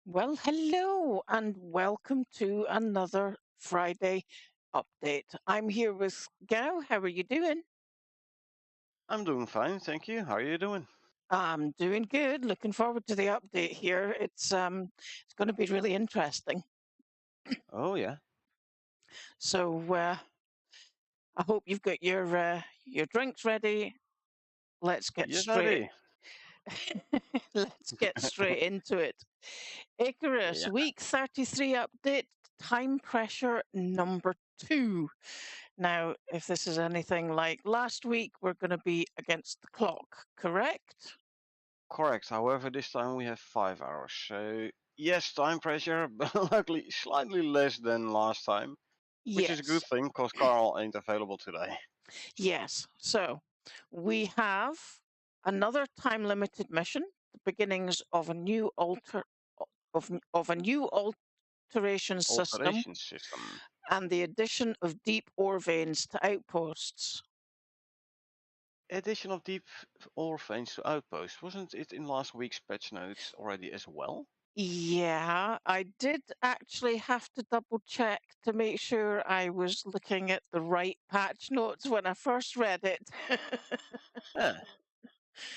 Well, hello and welcome to another Friday update. I'm here with Gao. How are you doing? I'm doing fine, thank you. How are you doing? I'm doing good. Looking forward to the update here. It's going to be really interesting. Oh yeah, So I hope you've got your drinks ready. Let's get yes, straight ready. let's get straight into it. Icarus, Yeah, week 33 update, time pressure number 2. Now, if this is anything like last week, we're going to be against the clock, correct? correct. However, this time we have 5 hours. So yes, time pressure, but luckily slightly less than last time, which is a good Yes, thing because Carl ain't available today. yes. So we have another time limited mission, the beginnings of a new of a new alteration system, Alteration system. and the addition of deep ore veins to outposts. Addition of deep ore veins to outposts. Wasn't it in last week's patch notes already as well? Yeah, I did actually have to double check to make sure I was looking at the right patch notes when I first read it. Yeah.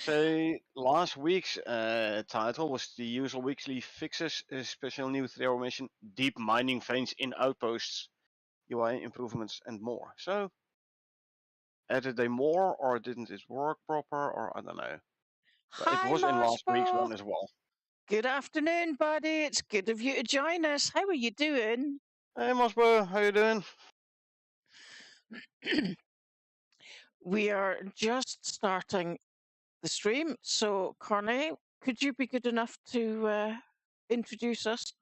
So last week's title was the usual weekly fixes, special new 3-hour mission, deep mining veins in outposts. UI improvements and more. So added they more or didn't it work proper or I don't know. But it Hi, was in last week's Marshall. one as well. Good afternoon, buddy. It's good of you to join us. How are you doing? Hey Mosbo, how you doing? We are just starting the stream. So, Corne, could you be good enough to introduce us?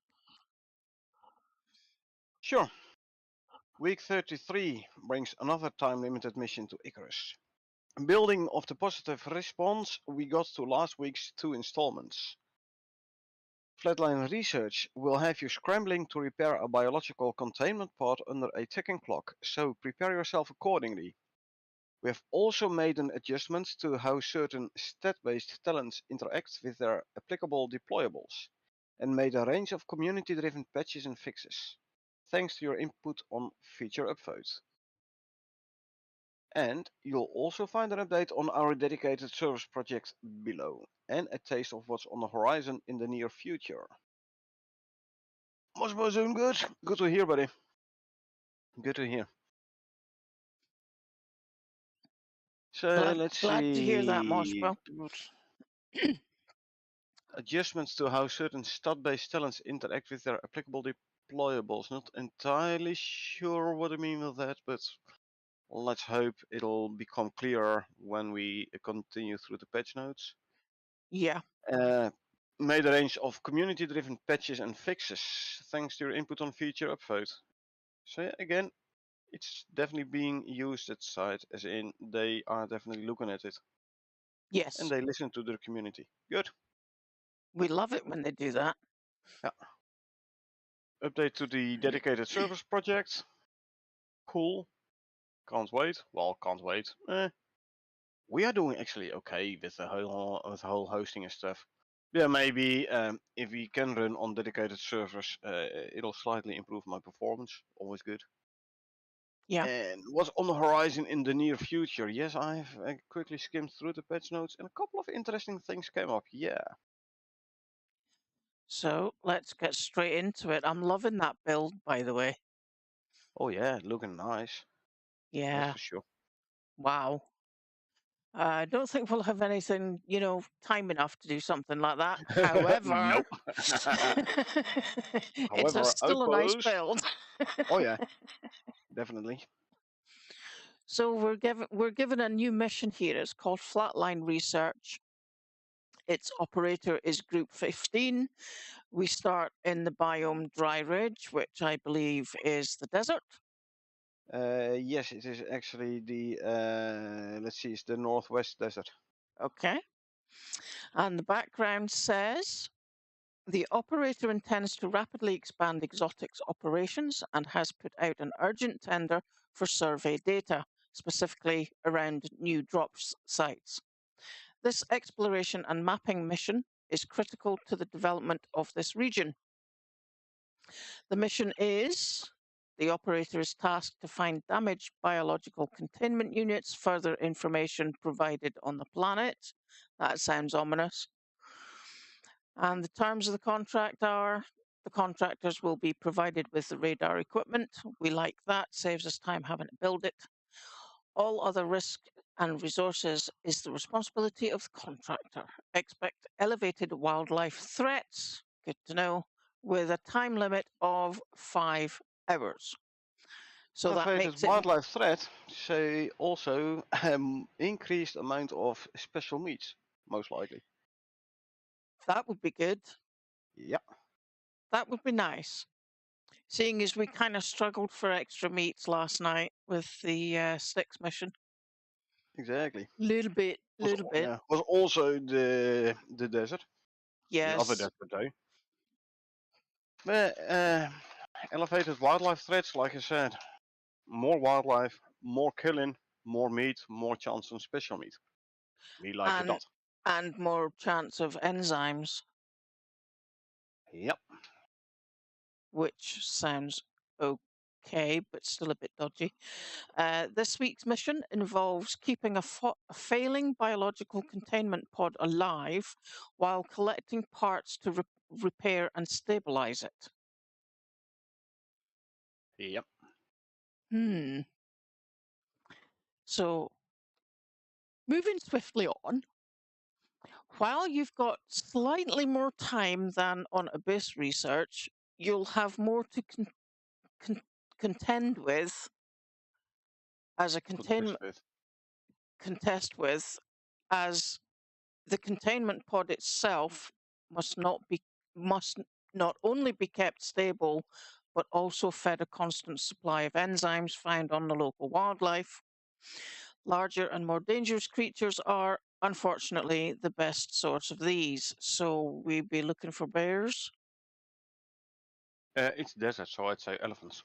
Sure. Week 33 brings another time limited mission to Icarus. Building of the positive response we got to last week's 2 installments. Flatline research will have you scrambling to repair a biological containment pod under a ticking clock, so prepare yourself accordingly. We have also made an adjustment to how certain stat-based talents interact with their applicable deployables, and made a range of community-driven patches and fixes, thanks to your input on feature upvote. And you'll also find an update on our dedicated service project below, and a taste of what's on the horizon in the near future. Mosbo's doing good. Good to hear, buddy. Good to hear. So let's Glad to hear that, see. Marshall. Adjustments to how certain stat-based talents interact with their applicable deployables. Not entirely sure what I mean with that, but let's hope it'll become clearer when we continue through the patch notes. Yeah. Uh, Made a range of community-driven patches and fixes, thanks to your input on feature upvote. So yeah, again, it's definitely being used at site, as in they are definitely looking at it and Yes. they listen to their community. Good. We love it when they do that. Yeah. Update to the dedicated service project. Cool. Can't wait. Well, can't wait. We are doing actually okay with the whole hosting and stuff. Yeah, maybe if we can run on dedicated servers, it'll slightly improve my performance. Always good. Yeah. And what's on the horizon in the near future? Yes, I've quickly skimmed through the patch notes, and a couple of interesting things came up. Yeah. So let's get straight into it. I'm loving that build, by the way. Oh yeah, looking nice. That's Yeah. for sure. Wow. I don't think we'll have anything, time enough to do something like that. However, Nope. it's However, still a nice outpost. build. Oh yeah, definitely. So we're given a new mission here. It's called Flatline Research. Its operator is Group 15. We start in the biome Dry Ridge, which I believe is the desert. Yes, it is actually the let's see, it's the Northwest Desert. Okay. And the background says the operator intends to rapidly expand exotics operations and has put out an urgent tender for survey data, specifically around new drop sites. This exploration and mapping mission is critical to the development of this region. The mission is the operator is tasked to find damaged biological containment units, further information provided on the planet. That sounds ominous. And the terms of the contract are the contractors will be provided with the radar equipment. We like that, saves us time having to build it. All other risk and resources is the responsibility of the contractor. Expect elevated wildlife threats, good to know, with a time limit of 5 hours. So that Elevated makes it, wildlife threat, say also increased amount of special meats, most likely. that would be good. Yeah, That would be nice. Seeing as we kind of struggled for extra meats last night with the Styx mission. exactly. Little bit, Was little bit. yeah, was also the desert, the other Yes. desert though. But elevated wildlife threats, like I said, more wildlife, more killing, more meat, more chance on special meat. Me like And that. and more chance of enzymes, Yep. which sounds okay, but still a bit dodgy. This week's mission involves keeping a failing biological containment pod alive while collecting parts to repair and stabilize it. Yep. Hmm. So, moving swiftly on, while you've got slightly more time than on abyss research, you'll have more to con- contend with as a Contest with. contest with, as the containment pod itself must must not only be kept stable, but also fed a constant supply of enzymes found on the local wildlife. Larger and more dangerous creatures are, unfortunately, the best source of these. So we'd be looking for bears. It's desert, so I'd say elephants.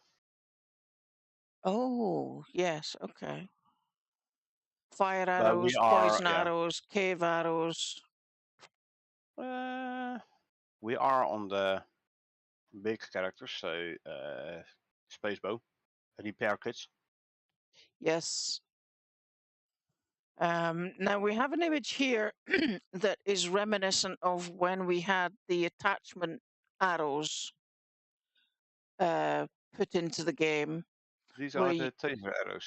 Oh, yes, okay. Fire But we arrows, are, poison yeah, arrows, cave arrows. uh, we are on the big characters, so space bow, repair kits. Yes. Now we have an image here that is reminiscent of when we had the attachment arrows put into the game, These where are you, the taser arrows.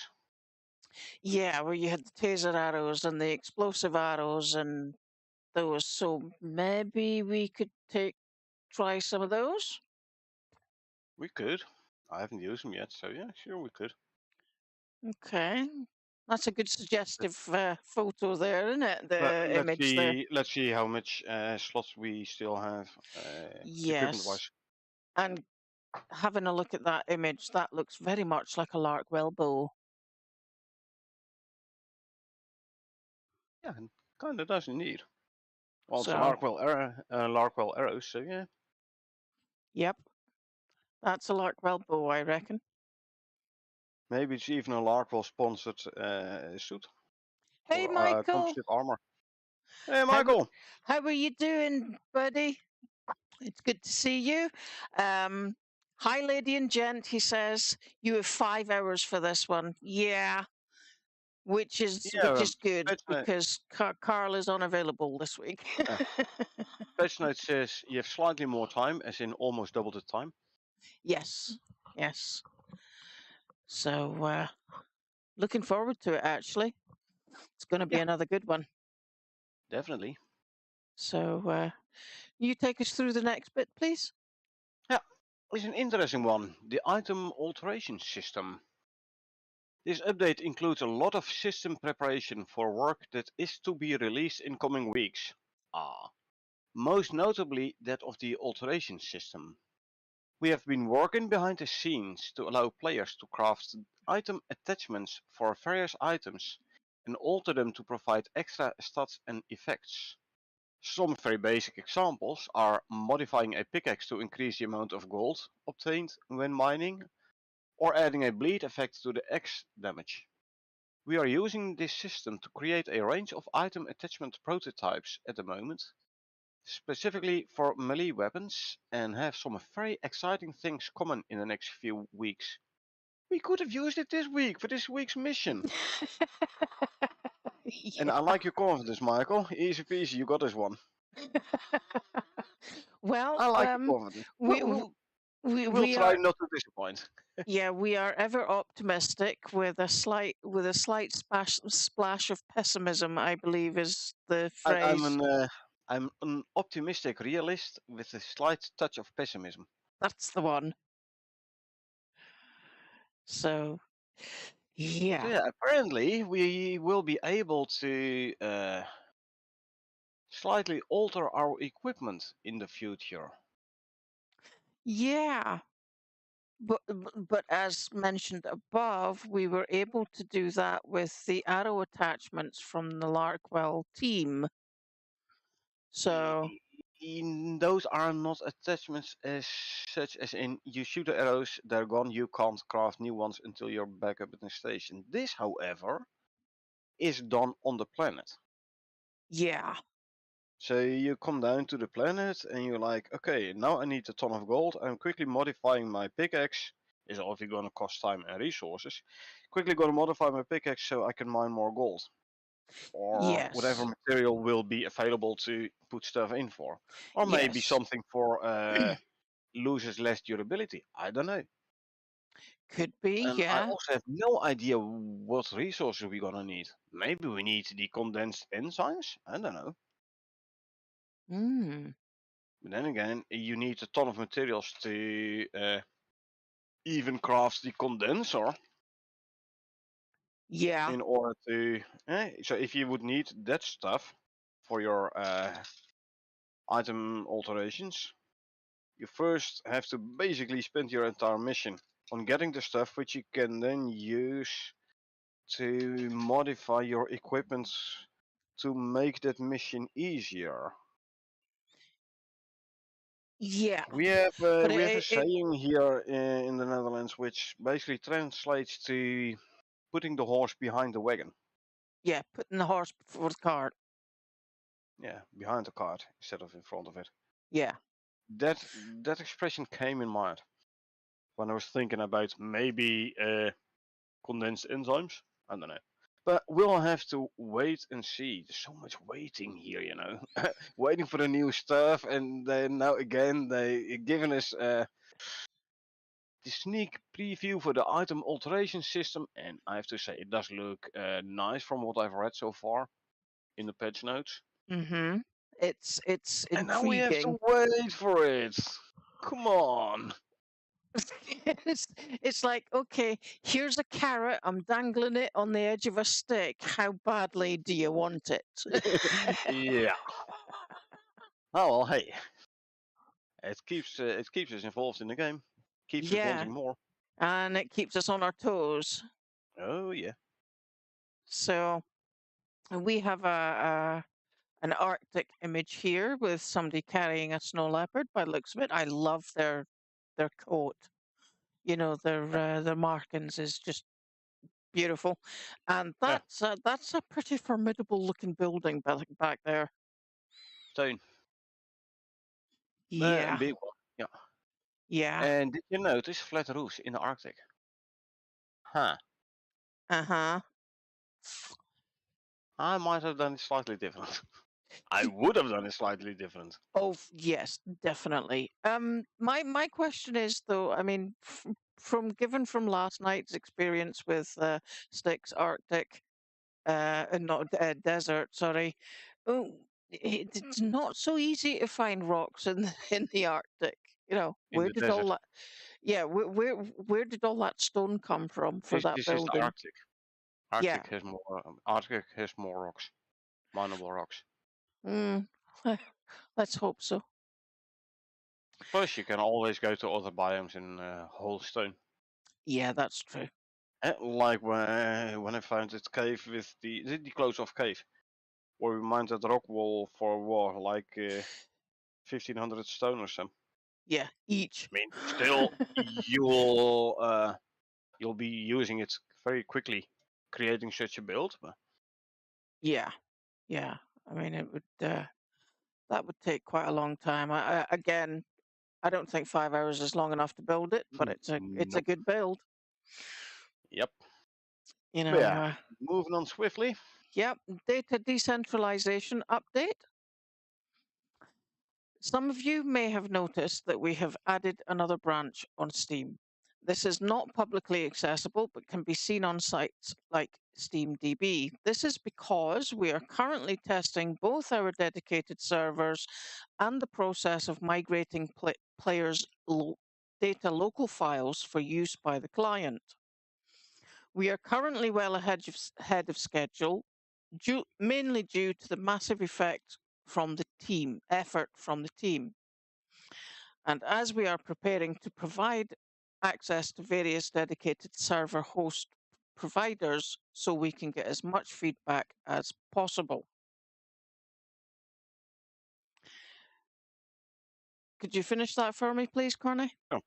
yeah, where you had the taser arrows and the explosive arrows and those. So maybe we could try some of those. We could. I haven't used them yet, so yeah, sure we could. Okay, that's a good suggestive photo there, isn't it? But The image there. let's see how much slots we still have equipment Yes, wise. and having a look at that image, that looks very much like a Larkwell bow. Yeah, kind of does indeed. Well, it's a So, Larkwell arrows, so yeah. yep, that's a Larkwell bow, I reckon. Maybe it's even a Larkwell sponsored suit Hey, or Michael, composite armor. Hey, how Michael. how are you doing, buddy? It's good to see you. Um, Hi, lady and gent. He says you have 5 hours for this one. Yeah, which Yeah, is good patch note, because Carl is unavailable this week. uh, patch note says you have slightly more time, as in almost double the time. Yes, yes. So, looking forward to it. Actually, it's going to be Yeah, another good one. definitely. So, you take us through the next bit, please. Yeah, it's an interesting one. The item alteration system. This update includes a lot of system preparation for work that is to be released in coming weeks. Most notably that of the alteration system. We have been working behind the scenes to allow players to craft item attachments for various items and alter them to provide extra stats and effects. Some very basic examples are modifying a pickaxe to increase the amount of gold obtained when mining, or adding a bleed effect to the axe damage. We are using this system to create a range of item attachment prototypes at the moment, specifically for melee weapons, and have some very exciting things coming in the next few weeks. We could have used it this week for this week's mission. And Yeah. I like your confidence, Michael. Easy peasy, you got this one. Well, I like your confidence. we w- We'll we try are, not to disappoint. yeah, we are ever optimistic with a slight splash of pessimism, I believe is the I, I'm phrase. an uh, I'm an optimistic realist with a slight touch of pessimism. That's the one. So, So yeah. yeah, apparently we will be able to slightly alter our equipment in the future. Yeah. But as mentioned above, we were able to do that with the arrow attachments from the Larkwell team. So, Those are not attachments as such as in you shoot the arrows, they're gone, you can't craft new ones until you're back up at the station. This, however, is done on the planet. yeah. So you come down to the planet and you're like, okay, now I need a ton of gold. I'm quickly modifying my pickaxe. Is obviously going to cost time and resources. Quickly going to modify my pickaxe so I can mine more gold. Or whatever Yes. material will be available to put stuff in for. Or maybe Yes. something for loses less durability. I don't know. Could be, And I yeah. also have no idea what resources we're gonna need. Maybe we need the condensed enzymes. I don't know. Mm. But then again, you need a ton of materials to even craft the condenser Yeah. in order to. So if you would need that stuff for your item alterations, you first have to basically spend your entire mission on getting the stuff which you can then use to modify your equipment to make that mission easier. Yeah. But We have a saying here in the Netherlands which basically translates to putting the horse behind the wagon. yeah, putting the horse before the cart. Yeah, behind the cart instead of in front of it. Yeah. That that expression came in mind when I was thinking about maybe condensed enzymes. I don't know. But we'll have to wait and see. There's so much waiting here, you know. Waiting for the new stuff, and then now again they given us the sneak preview for the item alteration system, and I have to say it does look nice from what I've read so far in the patch notes. Mm-hmm. It's And now we have to intriguing. wait for it. Come on. it's, it's like, okay, here's a carrot. I'm dangling it on the edge of a stick. How badly do you want it? Yeah. Oh well, hey, it keeps us involved in the game. Keeps us Yeah. wanting more. And it keeps us on our toes. Oh yeah. So we have an Arctic image here with somebody carrying a snow leopard. By the looks of it, I love their coat. You know, their markings is just beautiful, and Yeah. that's a pretty formidable looking building back there. Stone. A Yeah, big one. Yeah. yeah, And did you notice flat roofs in the Arctic? Huh. uh-huh. I might have done it slightly different. I would have done it slightly different. Oh, yes, definitely. My question is though, I mean, from given from last night's experience with Styx Arctic, not desert, sorry. Oh, it's not so easy to find rocks in in the Arctic. You know, In where the did all desert. that? Yeah, where did all that stone come from for that This is the building? Arctic. Yeah. Arctic has more rocks, mineable rocks. Mm, let's hope so. Plus, you can always go to other biomes in whole stone. Yeah, that's true. Like when I found this cave with the close off cave, where we mined that rock wall for war, like 1500 stone or something. Yeah, each. I mean, still you'll be using it very quickly, creating such a build. But Yeah, yeah. I mean, it would. That would take quite a long time. Again, I don't think 5 hours is long enough to build it, but it's a Nope. good build. Yep. You But know, yeah, moving on swiftly. yep. Data decentralization update. Some of you may have noticed that we have added another branch on Steam. This is not publicly accessible but can be seen on sites like SteamDB. This is because we are currently testing both our dedicated servers and the process of migrating players' data local files for use by the client. We are currently well ahead of schedule, mainly due to the massive effort from the team. And as we are preparing to provide access to various dedicated server host providers so we can get as much feedback as possible. Could you finish that for me, please, Corny? Oh.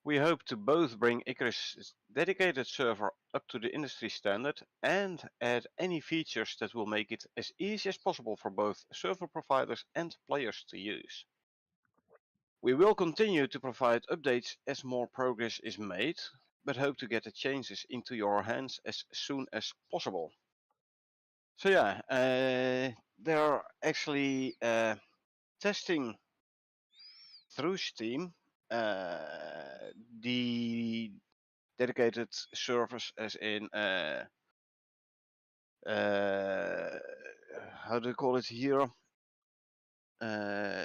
We hope to both bring Icarus' dedicated server up to the industry standard and add any features that will make it as easy as possible for both server providers and players to use. We will continue to provide updates as more progress is made, but hope to get the changes into your hands as soon as possible. So yeah, they're actually testing through Steam the dedicated servers, as in how do you call it here?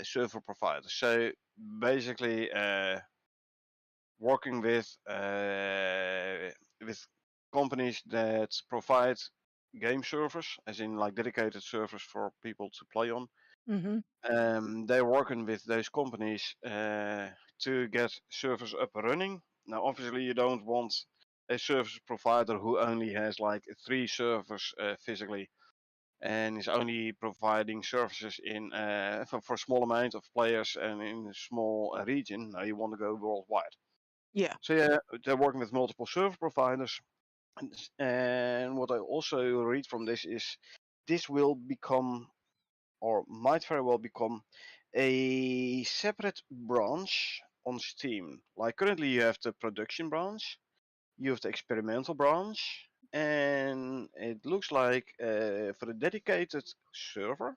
Server providers. So basically, working with companies that provide game servers, as in like dedicated servers for people to play on. Mm-hmm. They're working with those companies to get servers up and running. Now, obviously, you don't want a service provider who only has like 3 servers physically and is only providing services in for a small amount of players and in a small region. Now, you want to go worldwide. Yeah. So yeah, they're working with multiple server providers. And what I also read from this is this will become, or might very well become, a separate branch on Steam. Like currently you have the production branch, you have the experimental branch, and it looks like for the dedicated server,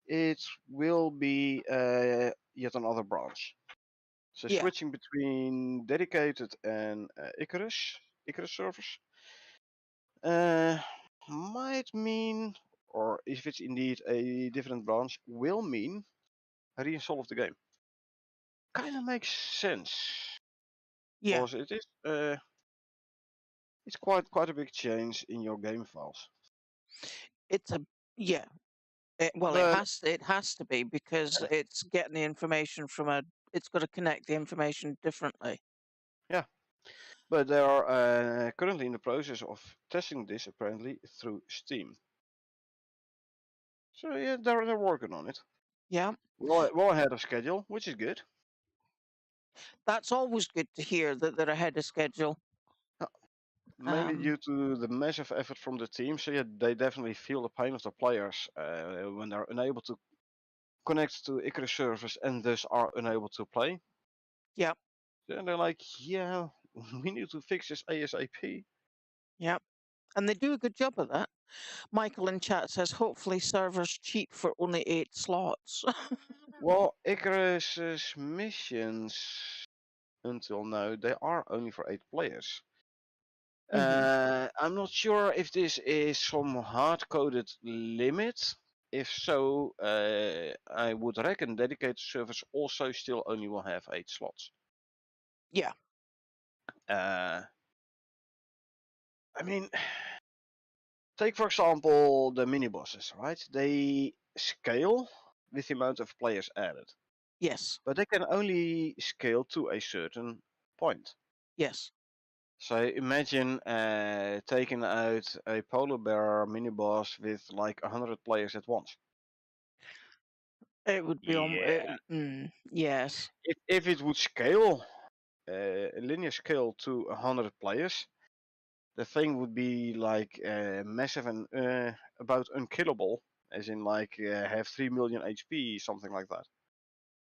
it will be yet another branch. So Yeah. switching between dedicated and Icarus servers uh, might mean, or if it's indeed a different branch, will mean a reinstall of the game. Kind of makes sense Yeah. because it's quite a big change in your game files. It's a yeah. Well, But it has to be because it's getting the information from a. It's got to connect the information differently. yeah, but they are currently in the process of testing this apparently through Steam. So yeah, they're working on it. Yeah. Well ahead of schedule, which is good. That's always good to hear that they're ahead of schedule. Uh, Mainly Um, due to the massive effort from the team. So yeah, they definitely feel the pain of the players when they're unable to connect to Icarus servers and thus are unable to play. yeah. Then they're like, yeah, we need to fix this ASAP. Yeah. And they do a good job of that. Michael in chat says, hopefully servers cheap for only 8 slots. Well, Icarus's missions until now, they are only for 8 players. Hmm. I'm not sure if this is some hard-coded limit. If so, I would reckon dedicated servers also still only will have 8 slots. Yeah. Uh, I mean, take for example the mini bosses, right? They scale with the amount of players added, Yes. but they can only scale to a certain point. Yes. So imagine taking out a polar bear mini boss with like 100 players at once. It would be on. Yeah. Yes. If it would scale, a linear scale to 100 players, the thing would be like massive and about unkillable. as in like have 3 million HP, something like that.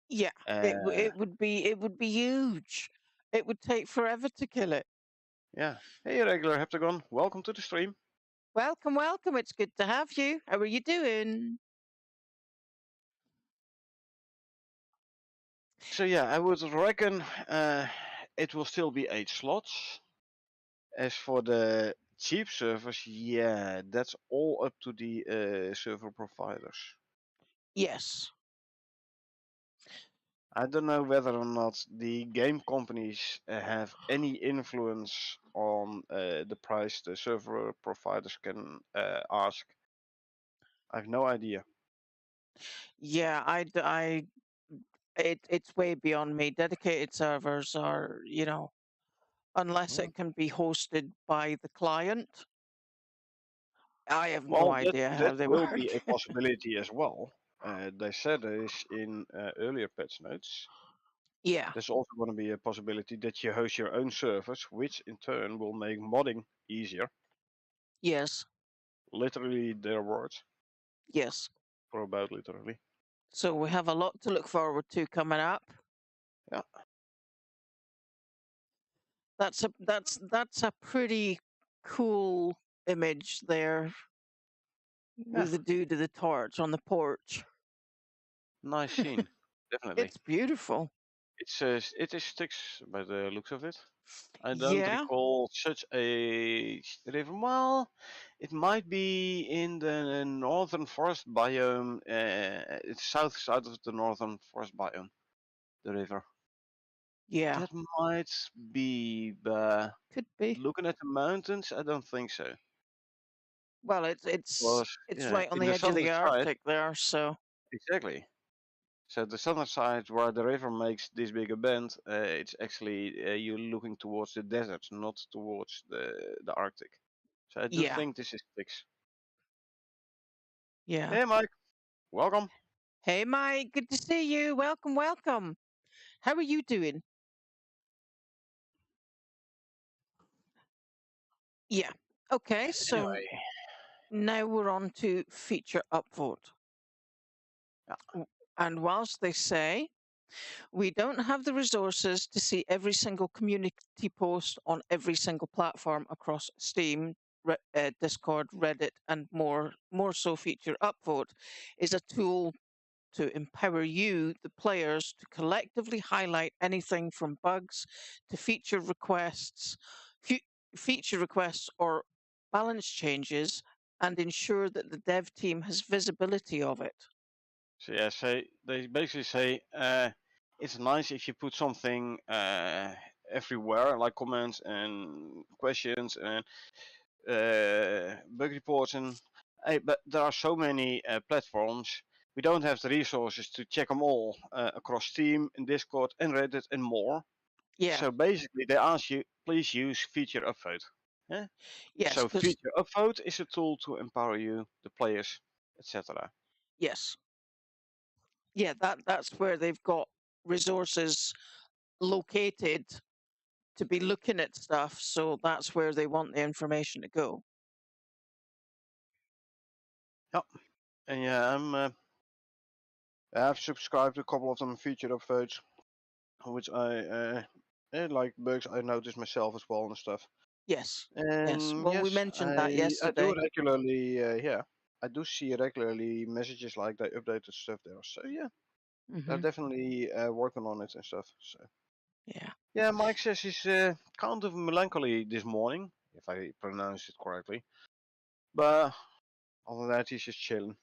Yeah, Uh, it would be huge. It would take forever to kill it. yeah. Hey, regular Heptagon, welcome to the stream. Welcome, welcome. It's good to have you. How are you doing? So yeah, I would reckon it will still be 8 slots. As for the cheap servers, yeah, that's all up to the server providers. Yes. I don't know whether or not the game companies have any influence on the price the server providers can ask. I have no idea. Yeah, it's way beyond me. Dedicated servers are, unless Mm. it can be hosted by the client, I have no Well, idea that how they will be work. a possibility as well. They said this in earlier patch notes. Yeah. There's also going to be a possibility that you host your own servers, which in turn will make modding easier. Yes. Literally their words, Yes. for about literally. So we have a lot to look forward to coming up. Yeah, That's a pretty cool image there yeah, with the dude of the torch on the porch. nice scene, definitely. It's beautiful. It is Styx by the looks of it. I don't Yeah. recall such a river. Well, it might be in the northern forest biome. It's south side of the northern forest biome. The river. Yeah. That might be, but Could be. looking at the mountains, I don't think so. Well, it's Because it's yeah, right on in the the edge of southern the side, Arctic there, so exactly. So the southern side where the river makes this bigger bend, it's actually you're looking towards the desert, not towards the Arctic. So I do yeah. think this is fixed. Yeah. Hey Mike, welcome. Hey Mike, good to see you. Welcome, welcome. How are you doing? Yeah. Okay, so Anyway, now we're on to feature upvote. yeah, And whilst they say we don't have the resources to see every single community post on every single platform across Steam, Discord, Reddit, and more so feature upvote is a tool to empower you, the players, to collectively highlight anything from bugs to feature requests or balance changes, and ensure that the dev team has visibility of it. so yeah, they basically say it's nice if you put something everywhere, like comments and questions and bug reports and hey, but there are so many platforms. We don't have the resources to check them all across Steam and Discord and Reddit and more. Yeah, So basically, they ask you, please use feature upvote. Yeah? yes, So because feature upvote is a tool to empower you, the players, etc. yes, yeah, that's where they've got resources located to be looking at stuff. So that's where they want the information to go. Yeah, and yeah, I've subscribed to a couple of them feature upvotes, which like bugs I notice myself as well and stuff. Yes, yes. And Well, we yes, mentioned that I do yesterday. regularly. Yeah, I do see regularly messages like they updated stuff there. So yeah, they're Hmm. definitely working on it and stuff. So Yeah. yeah, Mike says he's kind of melancholy this morning, if I pronounce it correctly. But other than that, he's just chilling.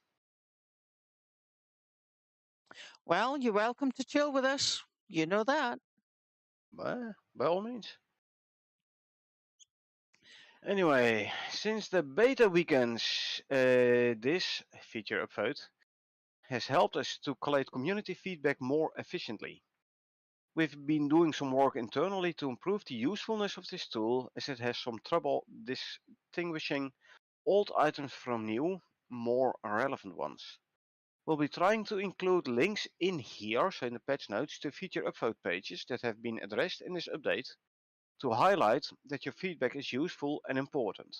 Well, you're welcome to chill with us. You know that. But by all means. Anyway, since the beta weekends, this feature upvote has helped us to collate community feedback more efficiently. We've been doing some work internally to improve the usefulness of this tool as it has some trouble distinguishing old items from new, more relevant ones. We'll be trying to include links in here, so in the patch notes, to feature upvote pages that have been addressed in this update to highlight that your feedback is useful and important.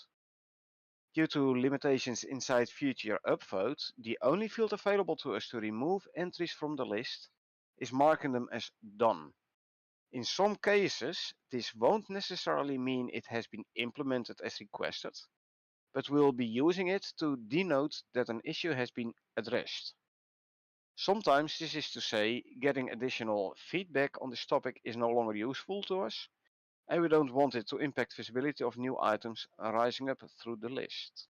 Due to limitations inside Future Upvote, the only field available to us to remove entries from the list is marking them as done. In some cases, this won't necessarily mean it has been implemented as requested, but we'll be using it to denote that an issue has been addressed. Sometimes this is to say getting additional feedback on this topic is no longer useful to us, and we don't want it to impact visibility of new items rising up through the list.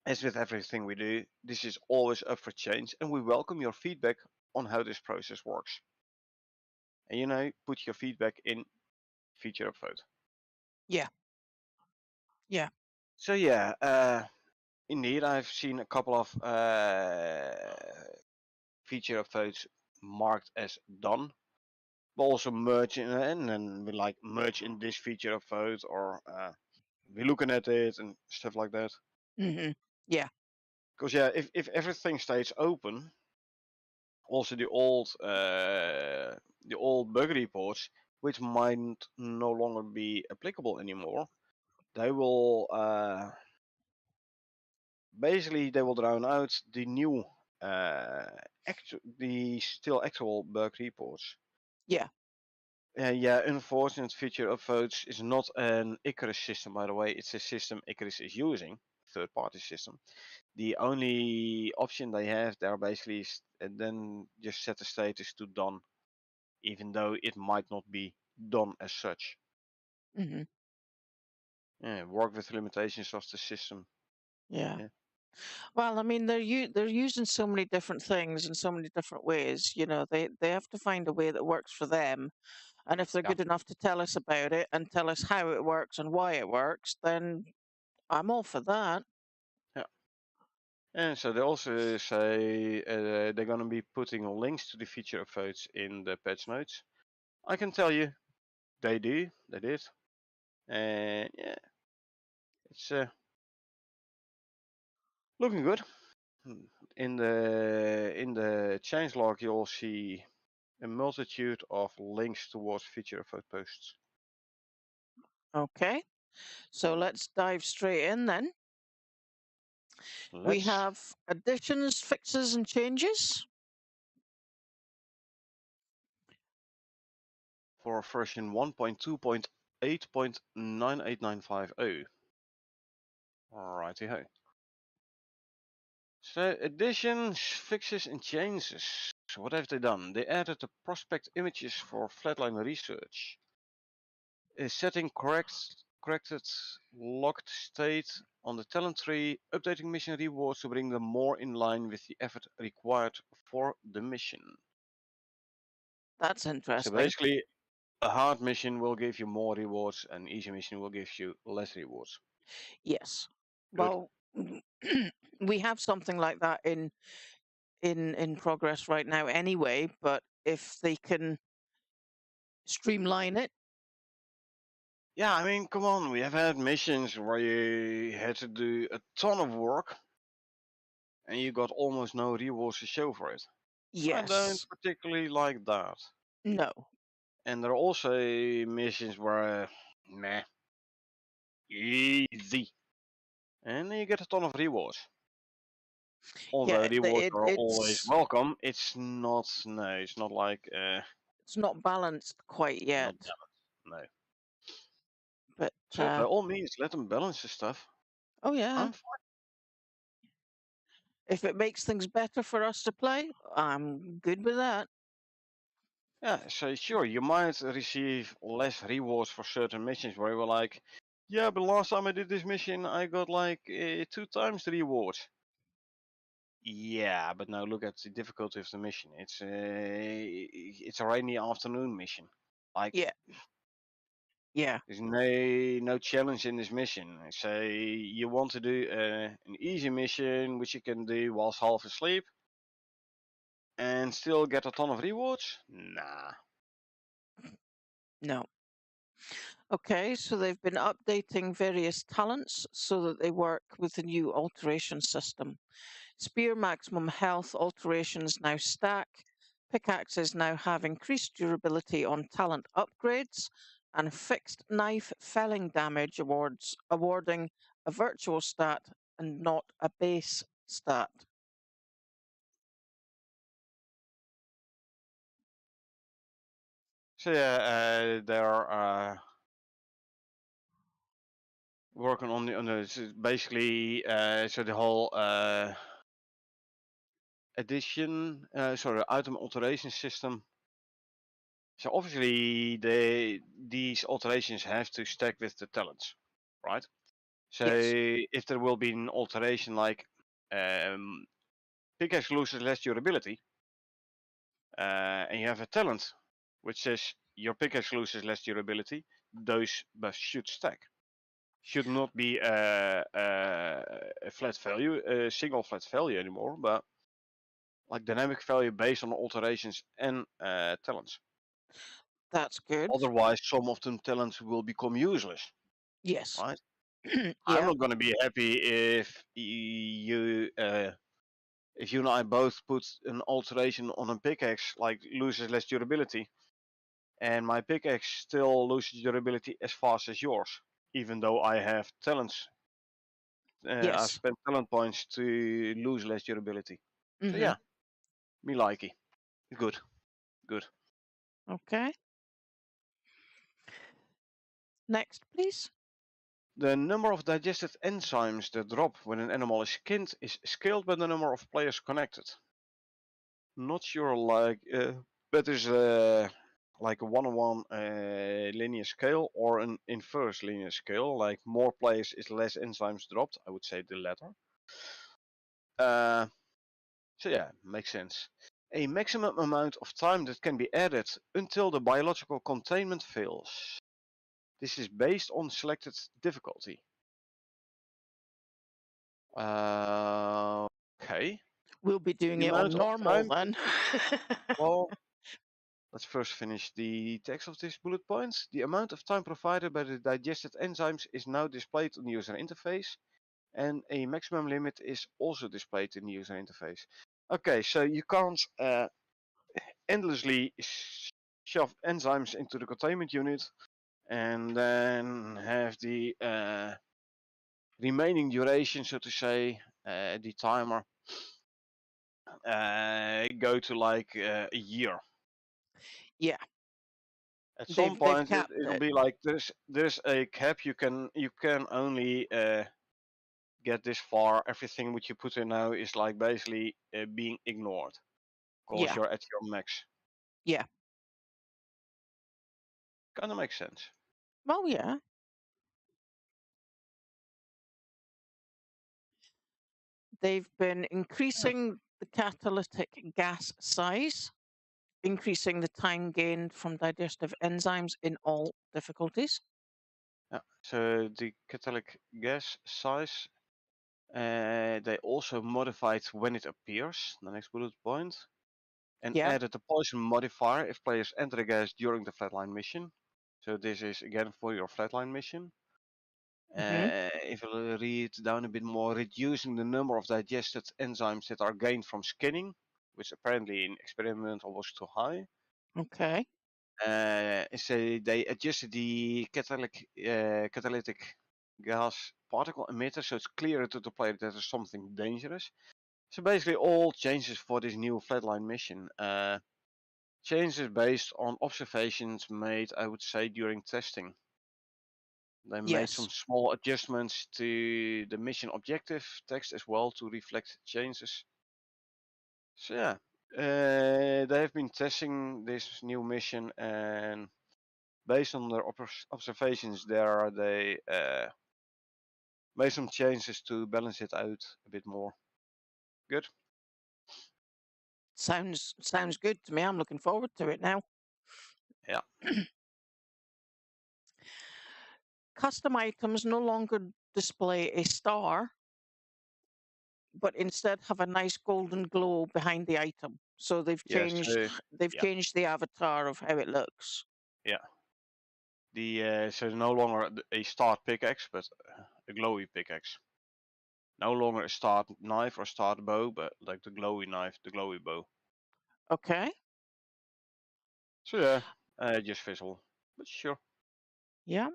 As with everything we do, this is always up for change, and we welcome your feedback on how this process works. And put your feedback in feature upvote. Yeah. Yeah. So yeah, indeed, I've seen a couple of feature upvotes marked as done, but also merge in, and then we like merge in this feature upvote, or we're looking at it and stuff like that. Yeah. Because yeah, if everything stays open, also the old bug reports, which might no longer be applicable anymore, they will basically they will drown out the new the still actual bug reports. Yeah. Yeah, unfortunate feature upvotes is not an Icarus system, by the way. It's a system Icarus is using, third-party system. The only option they have there basically is then just set the status to done, even though it might not be done as such. hmm Yeah, work with limitations of the system. Yeah. Yeah, Well, I mean, they're using so many different things in so many different ways. They have to find a way that works for them. And if they're yeah, good enough to tell us about it and tell us how it works and why it works, then I'm all for that. yeah. And so they also say they're going to be putting links to the feature upvotes in the patch notes. I can tell you, they do. They did. And yeah, it's looking good. In the changelog, you'll see a multitude of links towards feature upvote posts. Okay. So let's dive straight in then. We Let's have additions, fixes, and changes. for version 1.2.8.98950. Alrighty ho. So additions, fixes, and changes. So what have they done? They added the prospect images for flatline research. Setting corrected locked state on the talent tree, updating mission rewards to bring them more in line with the effort required for the mission. That's So interesting. basically, a hard mission will give you more rewards, and easy mission will give you less rewards. Yes. Good. Well, we have something like that in progress right now anyway, but if they can streamline it, Yeah, I mean, come on, we have had missions where you had to do a ton of work and you got almost no rewards to show for it. I don't yes. particularly like that. No. And there are also missions where, meh, easy. And you get a ton of rewards. Yeah, Although rewards are always it's welcome, it's not, no, it's not like, it's not balanced quite not yet. balanced, no. But So by all means, let them balance the stuff. oh yeah, I'm fine. if it makes things better for us to play, I'm good with that. Yeah, so sure, you might receive less rewards for certain missions where you were like, yeah, but last time I did this mission, I got like 2 times the rewards. Yeah, but now look at the difficulty of the mission. It's a rainy afternoon mission. Like Yeah, yeah, there's no challenge in this mission. Say you want to do an easy mission which you can do whilst half asleep and still get a ton of rewards. Nah. no. Okay, so they've been updating various talents so that they work with the new alteration system. Spear maximum health alterations now stack. Pickaxes now have increased durability on talent upgrades, and fixed knife felling damage awarding a virtual stat and not a base stat. So yeah, they're working on the basically so the whole addition, sorry, item alteration system. So obviously these alterations have to stack with the talents, right? So Yes. if there will be an alteration like pickaxe loses less durability, and you have a talent which says your pickaxe loses less durability, those buffs should stack. Should not be a flat value, a single flat value anymore, but like dynamic value based on alterations and talents. That's good. Otherwise, some of them talents will become useless, Yes. right? I'm Yeah. not going to be happy if you and I both put an alteration on a pickaxe like loses less durability, and my pickaxe still loses durability as fast as yours, even though I have talents. I've Yes. spent talent points to lose less durability. So Mm-hmm. yeah, me likey. Good, good. Okay. Next, please. The number of digested enzymes that drop when an animal is skinned is scaled by the number of players connected. Not sure, like that is like a one-on-one linear scale or an inverse linear scale. Like more players is less enzymes dropped. I would say the latter. Uh, so yeah, makes sense. A maximum amount of time that can be added until the biological containment fails. This is based on selected difficulty. Okay. We'll be doing The it on amount of normal time. then. Well, let's first finish the text of this bullet point. The amount of time provided by the digested enzymes is now displayed on the user interface, and a maximum limit is also displayed in the user interface. Okay, so you can't endlessly shove enzymes into the containment unit and then have the remaining duration, so to say, the timer, go to like a year. Yeah. At some They've point, capped it'll it. be like there's a cap. You can only get this far. Everything which you put in now is like basically being ignored because Yeah. you're at your max. Yeah. Kind of makes sense. Well, yeah. They've been Yeah. increasing the catalytic gas size, increasing the time gained from digestive enzymes in all difficulties. Yeah. So the catalytic gas size. They also modified when it appears. The next bullet point. And Yep. added a poison modifier if players enter the gas during the flatline mission. So this is again for your flatline mission. Hmm. If we read down a bit more, reducing the number of digested enzymes that are gained from skinning, which apparently in experimental was too high. Okay. So they adjusted the catalytic gas particle emitter, so it's clearer to the player that there's something dangerous. So basically, all changes for this new flatline mission. Changes based on observations made, I would say, during testing. They made Yes. some small adjustments to the mission objective text as well to reflect changes. So yeah, they have been testing this new mission, and based on their observations there, they made some changes to balance it out a bit more. Good. Sounds good to me. I'm looking forward to it now. Yeah. Custom items no longer display a star, but instead have a nice golden glow behind the item. So Yeah. So they've yeah, changed the avatar of how it looks. yeah. The so no longer a start pickaxe, but a glowy pickaxe. No longer a start knife or start bow, but like the glowy knife, the glowy bow. Okay. So yeah, just visual, but sure. Yeah.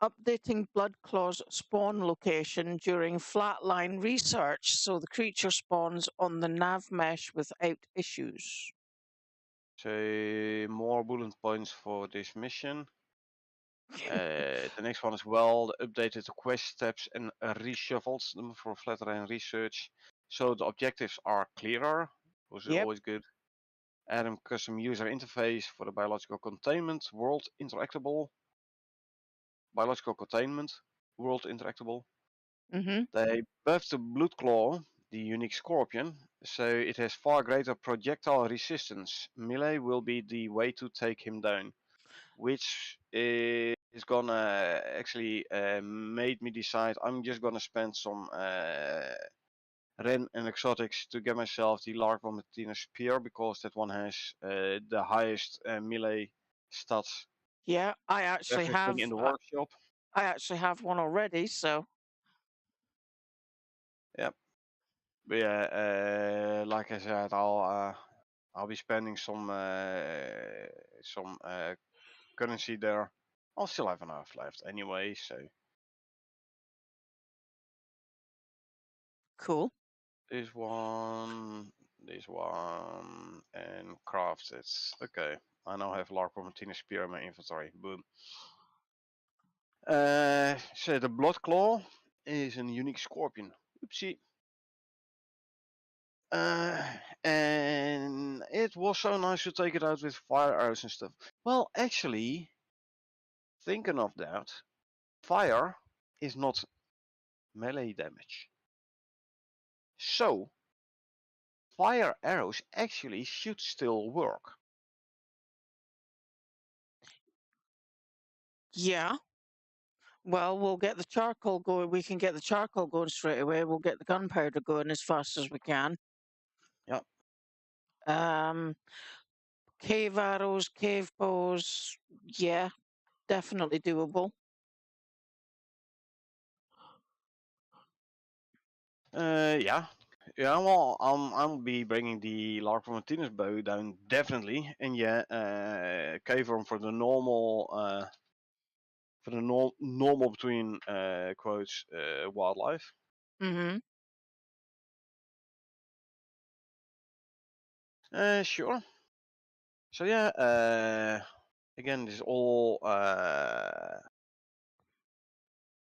Updating blood claw's spawn location during flatline research so the creature spawns on the nav mesh without issues. So more bullet points for this mission. The next one as well, the updated quest steps and reshuffled them for flatline research. So the objectives are clearer, which is Yep. always good. Add custom user interface for the biological containment, world interactable. Biological containment, world interactable. Mm-hmm. They buffed the Blood Claw, the unique scorpion, so it has far greater projectile resistance. Melee will be the way to take him down, which is gonna actually made me decide I'm just gonna spend some Ren and exotics to get myself the Larva Martina Spear because that one has the highest melee stats. Yeah, I actually Everything have in the workshop. I actually have one already, so Yep. But yeah, like I said, I'll be spending some currency there. I'll still have enough left anyway, so cool. this one, and craft it. Okay, I now have Larko Martina Spear in my inventory. Boom. So the Blood Claw is a unique scorpion. Oopsie. Uh, and it was so nice to take it out with fire arrows and stuff. Well, actually, thinking of that, fire is not melee damage. So, fire arrows actually should still work. Yeah. Well, we'll get the charcoal going. We can get the charcoal going straight away. We'll get the gunpowder going as fast as we can. Yep. Um, cave arrows, cave bows. Yeah, definitely doable. Yeah. Yeah, well, I'll be bringing the Lark from Martinez bow down definitely, and yeah, cave room for the normal between quotes wildlife. Mm-hmm. Sure. So yeah, again, this is all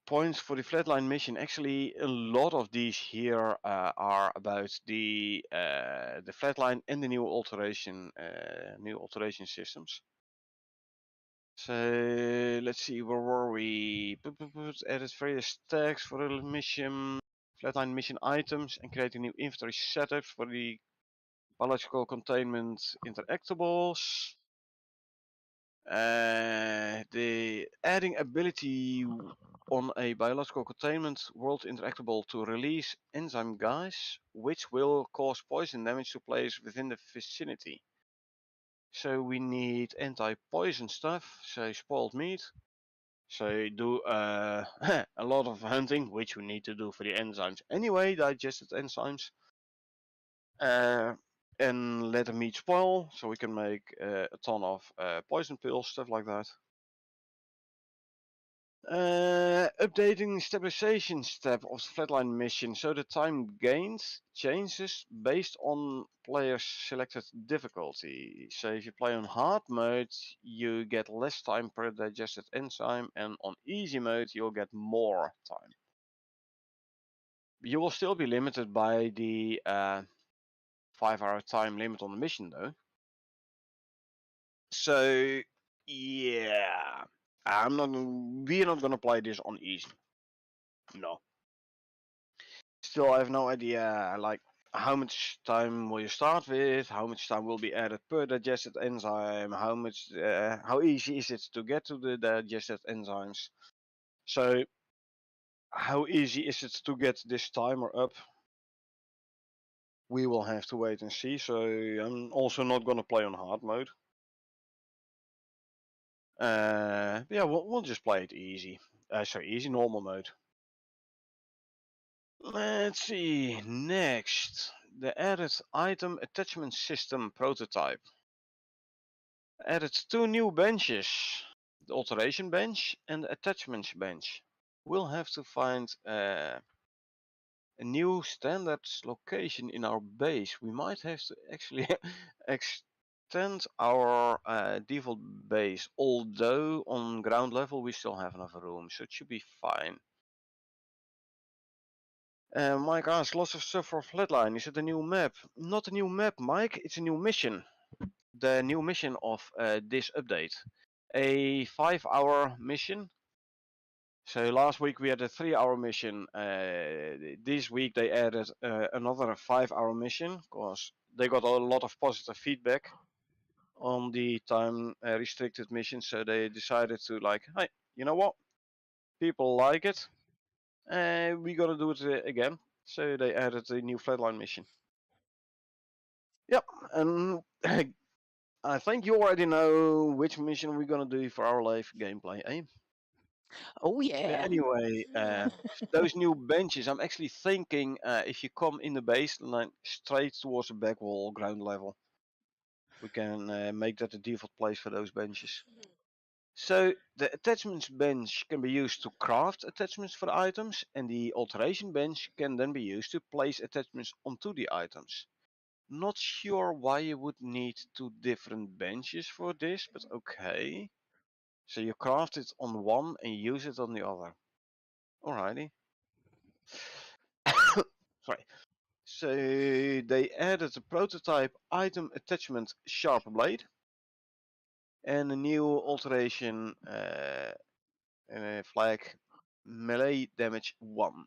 points for the flatline mission. Actually, a lot of these here are about the flatline and the new alteration systems. So let's see, where were we? Added various tags for the mission, flatline mission items, and creating new inventory setups for the biological containment interactables. The adding ability on a biological containment world interactable to release enzyme gas, which will cause poison damage to players within the vicinity. So we need anti-poison stuff, so spoiled meat. So do a lot of hunting, which we need to do for the enzymes anyway, digested enzymes. And let the meat spoil, so we can make a ton of poison pills, stuff like that. Updating stabilization step of the flatline mission, so the time gained changes based on player's selected difficulty. So if you play on hard mode, you get less time per digested enzyme, and on easy mode, you'll get more time. You will still be limited by the 5-hour time limit on the mission, though. So yeah, we're not gonna play this on easy. No. Still, I have no idea, like, how much time will you start with, how much time will be added per digested enzyme, how easy is it to get to the digested enzymes. So, how easy is it to get this timer up? We will have to wait and see, so I'm also not gonna play on hard mode. Yeah, we'll just play it easy. Easy normal mode. Let's see, next, the added item attachment system prototype. Added 2 new benches. The alteration bench and the attachments bench. We'll have to find a new standards location in our base. We might have to actually extend our default base, although on ground level we still have enough room, so it should be fine. Mike asks, lots of stuff for Flatline. Is it a new map? Not a new map, Mike. It's a new mission. The new mission of this update. A 5-hour mission. So last week we had a 3-hour mission. This week they added another 5-hour mission because they got a lot of positive feedback on the time restricted mission. So they decided to like, hey, you know what? People like it. We gotta do it again. So they added a new flatline mission. Yep, and I think you already know which mission we're gonna do for our live gameplay, eh? Oh yeah. Anyway, those new benches, I'm actually thinking if you come in the baseline straight towards the back wall, ground level, we can make that the default place for those benches. So the attachments bench can be used to craft attachments for the items, and the alteration bench can then be used to place attachments onto the items. Not sure why you would need 2 different benches for this, but okay. So you craft it on one and use it on the other. Alrighty. Sorry. So they added a prototype item attachment sharp blade and a new alteration flag melee damage 1.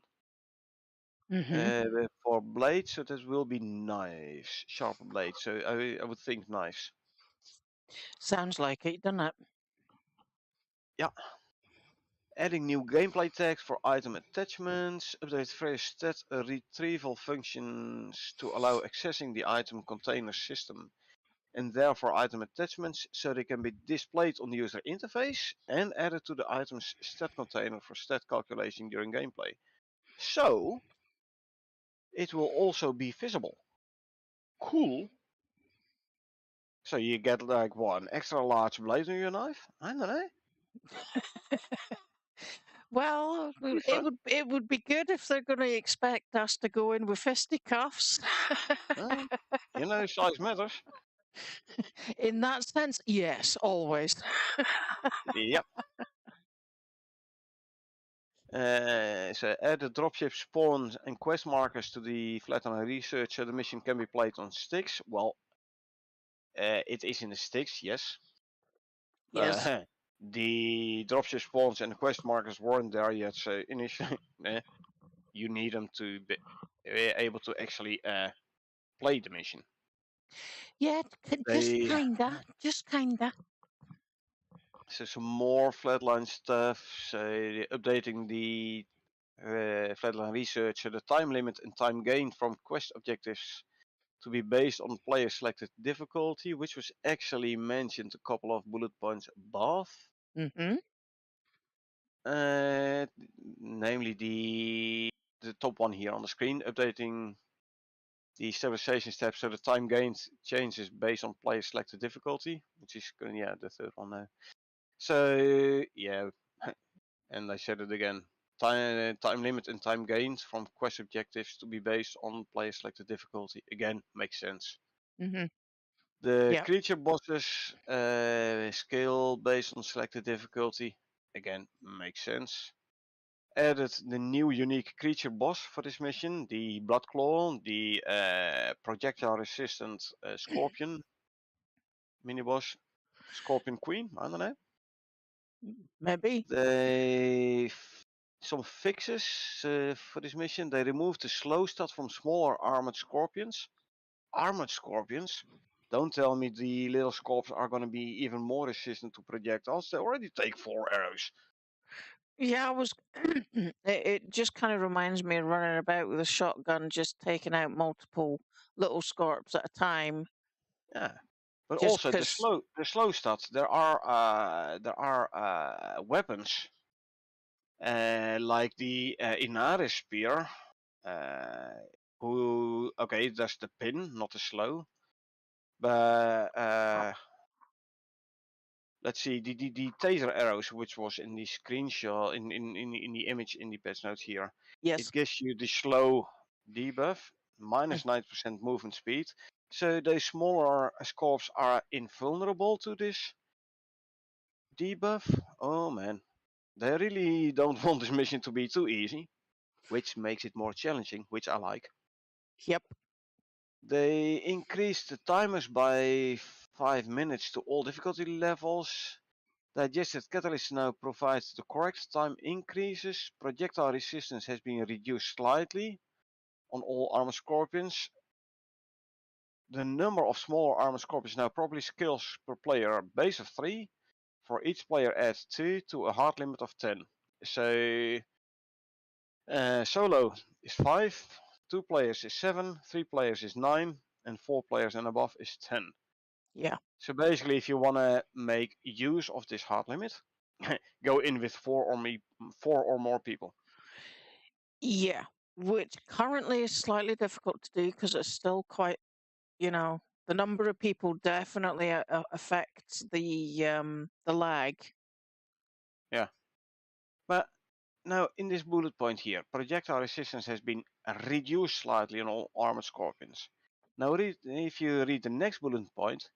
For blades, so this will be knives, sharp blades. So I would think knives. Sounds like it, doesn't it? Yeah. Adding new gameplay tags for item attachments, update various stat retrieval functions to allow accessing the item container system and therefore item attachments so they can be displayed on the user interface and added to the item's stat container for stat calculation during gameplay. So, it will also be visible. Cool. So you get like what, an extra large blade on your knife? I don't know. Well, Be fun. it would be good if they're going to expect us to go in with fisticuffs. Uh, size matters. In that sense, yes, always. Yep. So add the dropship spawns and quest markers to the Flatline research so the mission can be played on Styx. Well, it is in the Styx, yes. Yes. The dropship spawns and the quest markers weren't there yet, so initially you need them to be able to actually play the mission. Yeah, just They just kinda. So some more Flatline stuff. So updating the Flatline research. So the time limit and time gained from quest objectives to be based on player selected difficulty, which was actually mentioned a couple of bullet points above. Mm-hmm. Namely the top one here on the screen, updating the stabilization steps so the time gained changes based on player selected difficulty, which is the third one now. So yeah, and I said it again. Time limit and time gained from quest objectives to be based on player selected difficulty. Again, makes sense. Mm-hmm. The Yeah. creature bosses scale based on selected difficulty. Again, makes sense. Added the new unique creature boss for this mission, the Bloodclaw, the projectile resistant Scorpion mini boss, Scorpion Queen. I don't know. Maybe. They some fixes for this mission. They removed the slow stat from smaller armored scorpions. Armored scorpions? Don't tell me the little scorps are going to be even more resistant to projectiles. They already take 4 arrows. Yeah, I was. It just kind of reminds me of running about with a shotgun, just taking out multiple little scorps at a time. Yeah, but Just also because. the slow stats. There are weapons like the Inaris spear. Who okay, that's the pin, not the slow. But let's see, the taser arrows, which was in the screenshot, in the image in the patch notes here, Yes. it gives you the slow debuff, Mm. minus 9% movement speed. So those smaller scorps are invulnerable to this debuff. Oh man, they really don't want this mission to be too easy, which makes it more challenging, which I like. Yep. They increased the timers by 5 minutes to all difficulty levels. Digested Catalyst now provides the correct time increases. Projectile resistance has been reduced slightly on all armored scorpions. The number of smaller armored scorpions now properly skills per player base of 3. For each player add 2 to a hard limit of 10. So solo is 5, 2 players is 7, 3 players is 9, and 4 players and above is 10. Yeah. So basically, if you want to make use of this hard limit, go in with 4 or more people. Yeah. Which currently is slightly difficult to do because it's still quite, the number of people definitely affects the lag. Yeah. But now in this bullet point here, projectile resistance has been reduced slightly on all armored scorpions. Now if you read the next bullet point,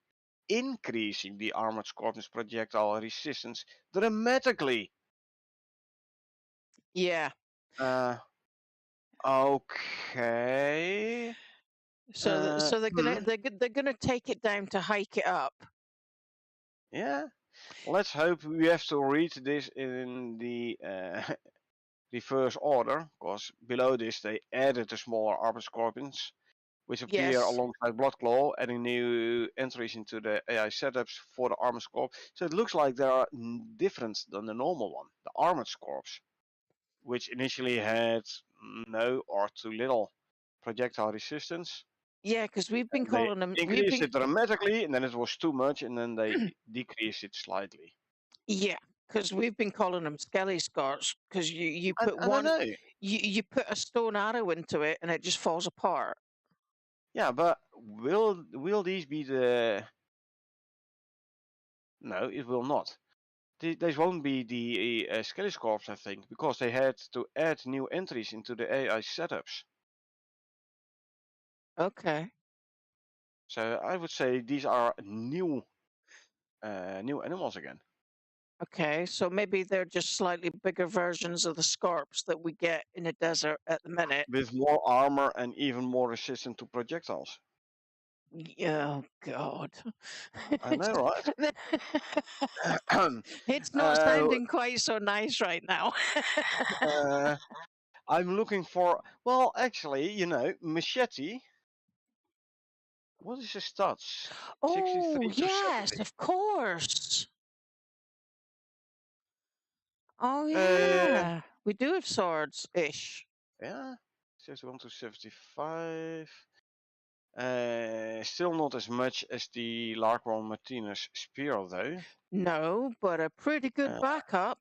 increasing the armored scorpion's projectile resistance dramatically. Yeah. Okay. So they're gonna take it down to hike it up. Yeah. Let's hope we have to read this in the reverse order, because below this they added the smaller armored scorpions, which appear Yes. alongside Bloodclaw, adding new entries into the AI setups for the armored scorp. So it looks like they are different than the normal one, the armored scorps, which initially had no or too little projectile resistance. Yeah, because we've been They calling them. increased it dramatically, and then it was too much, and then they decreased it slightly. Yeah, because we've been calling them skelly scarts because you put I don't one, know. you put a stone arrow into it and it just falls apart. Yeah, but will these be the? No, it will not. These won't be the Skelly Corps, I think, because they had to add new entries into the AI setups. Okay. So I would say these are new animals again. Okay, so maybe they're just slightly bigger versions of the scarps that we get in the desert at the minute. With more armor and even more resistant to projectiles. Oh God. I know, right? It's not sounding quite so nice right now. I'm looking for. Well, actually, machete. What is his stats? Oh, 63 to yes, 70. of course. Oh, Uh, yeah. We do have swords-ish. yeah, 61 to 75. Still not as much as the Larkworm Martinez spear, though. No, but a pretty good Uh, backup.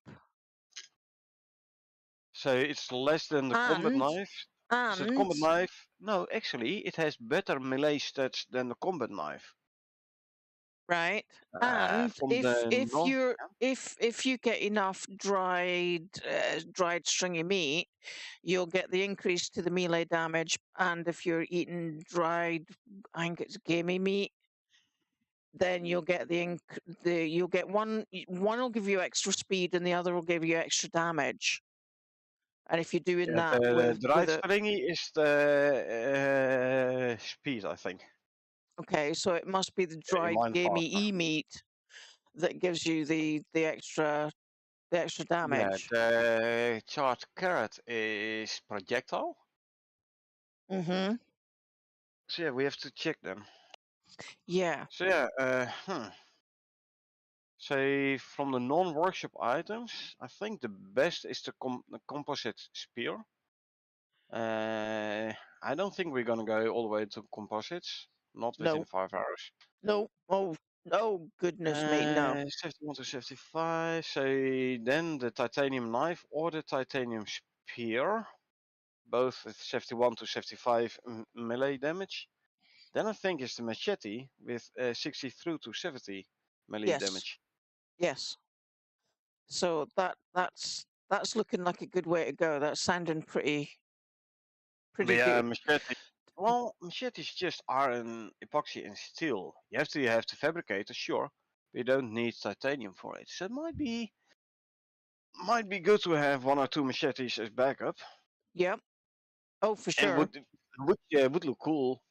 so it's less than the combat And, knife. So the and, combat knife, no, actually, it has better melee stats than the combat knife. right. And From if the if non, you're if you get enough dried stringy meat, you'll get the increase to the melee damage. And if you're eating dried, I think it's gamey meat, then you'll get you'll get one will give you extra speed and the other will give you extra damage. And if you're doing yeah, that the with dried a stringy is the speed, I think, okay, so it must be the in dried mine gamey faster. meat that gives you the extra Yeah, damage. the charred carrot is projectile. Mm-hmm. So yeah, we have to check them. Yeah. So yeah, say from the non-workshop items, I think the best is the composite spear. I don't think we're gonna go all the way to composites, not within No. 5 hours. No. Oh goodness me, no. 71 to 75. So then the titanium knife or the titanium spear, both with 71 to 75 melee damage. Then I think it's the machete with 63 to 70 melee Yes. damage. Yes. So that's looking like a good way to go. That's sounding But pretty yeah, good. machete. Well, machetes just iron, epoxy, and steel. You have to fabricate it, sure, but you don't need titanium for it. So it might be good to have one or two machetes as backup, Yep. Oh, for and sure. would look cool.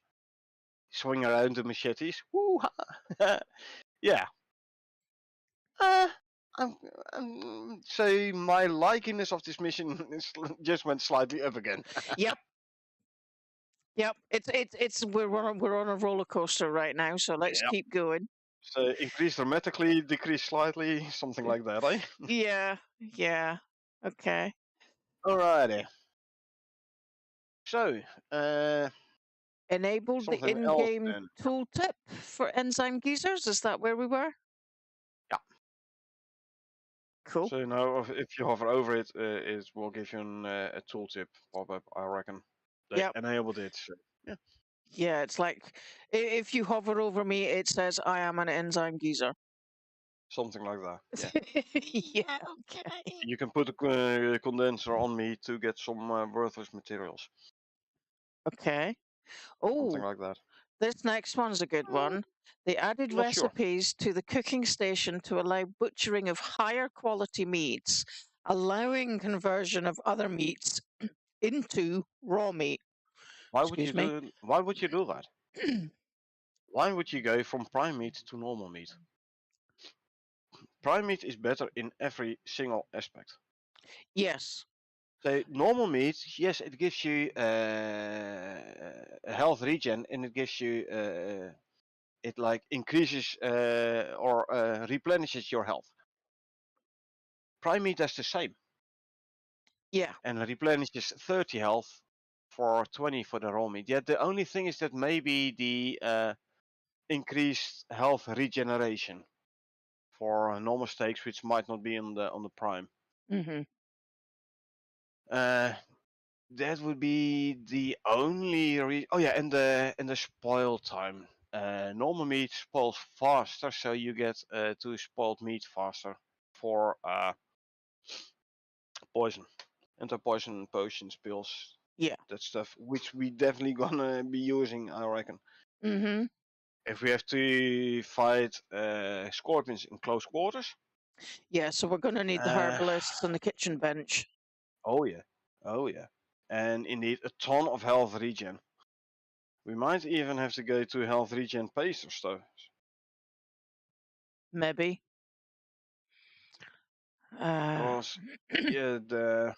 Swing around the machetes. Woo ha! Yeah. Uh, I'm, so my likiness of this mission just went slightly up again. Yep. Yep. It's we're on a roller coaster right now, so let's Yeah. keep going. So increase dramatically, decrease slightly, something like that, eh? Yeah. Yeah. Okay. Alrighty. So, Enabled the something else in-game then. tooltip for enzyme geezers. Is that where we were? Yeah. Cool. So now, if you hover over it, it will give you a tooltip pop-up. I reckon they Yep. enabled it. So yeah, Yeah, it's like if you hover over me, it says I am an enzyme geezer. something like that. Yeah. Yeah, okay. You can put a condenser on me to get some worthless materials. Okay. Something Oh, like that. this next one's a good Uh, one. They added not sure. recipes to the cooking station to allow butchering of higher quality meats, allowing conversion of other meats into raw meat. Excuse me. Why would you do that? Why would you go from prime meat to normal meat? Prime meat is better in every single aspect. Yes. So normal meat, yes, it gives you a health regen, and it gives you it like increases or replenishes your health. Prime meat does the same, Yeah. and replenishes 30 health for 20 for the raw meat. Yet the only thing is that maybe the increased health regeneration for normal steaks, which might not be on the prime. Mm-hmm. Uh, that would be the only oh yeah, and the spoil time. Normal meat spoils faster, so you get to spoiled meat faster for poison, anti-poison potions, pills, Yeah. that stuff, which we definitely gonna be using, I reckon. Mm-hmm. If we have to fight scorpions in close quarters. Yeah, so we're gonna need the Uh, herbalists and the kitchen bench. oh yeah, oh yeah, and indeed a ton of health regen. We might even have to go to health regen paste or stuff. Maybe. Uh Because yeah, the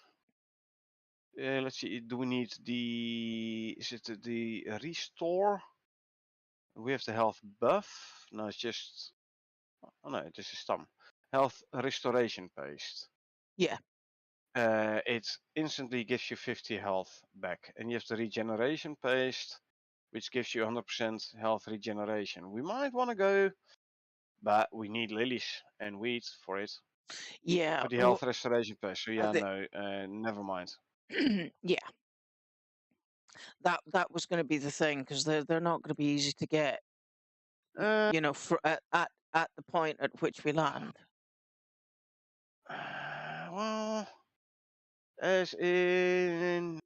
let's see, do we need the is it the restore? We have the health buff. No, it's just oh no, this is stam. Health restoration paste. yeah. It instantly gives you 50 health back, and you have the regeneration paste, which gives you 100% health regeneration. We might want to go, but we need lilies and wheat for it. Yeah. For the health restoration paste. So yeah, The, no, never mind. yeah. That was going to be the thing because they're not going to be easy to get. Uh, You know, for at the point at which we land. well, as in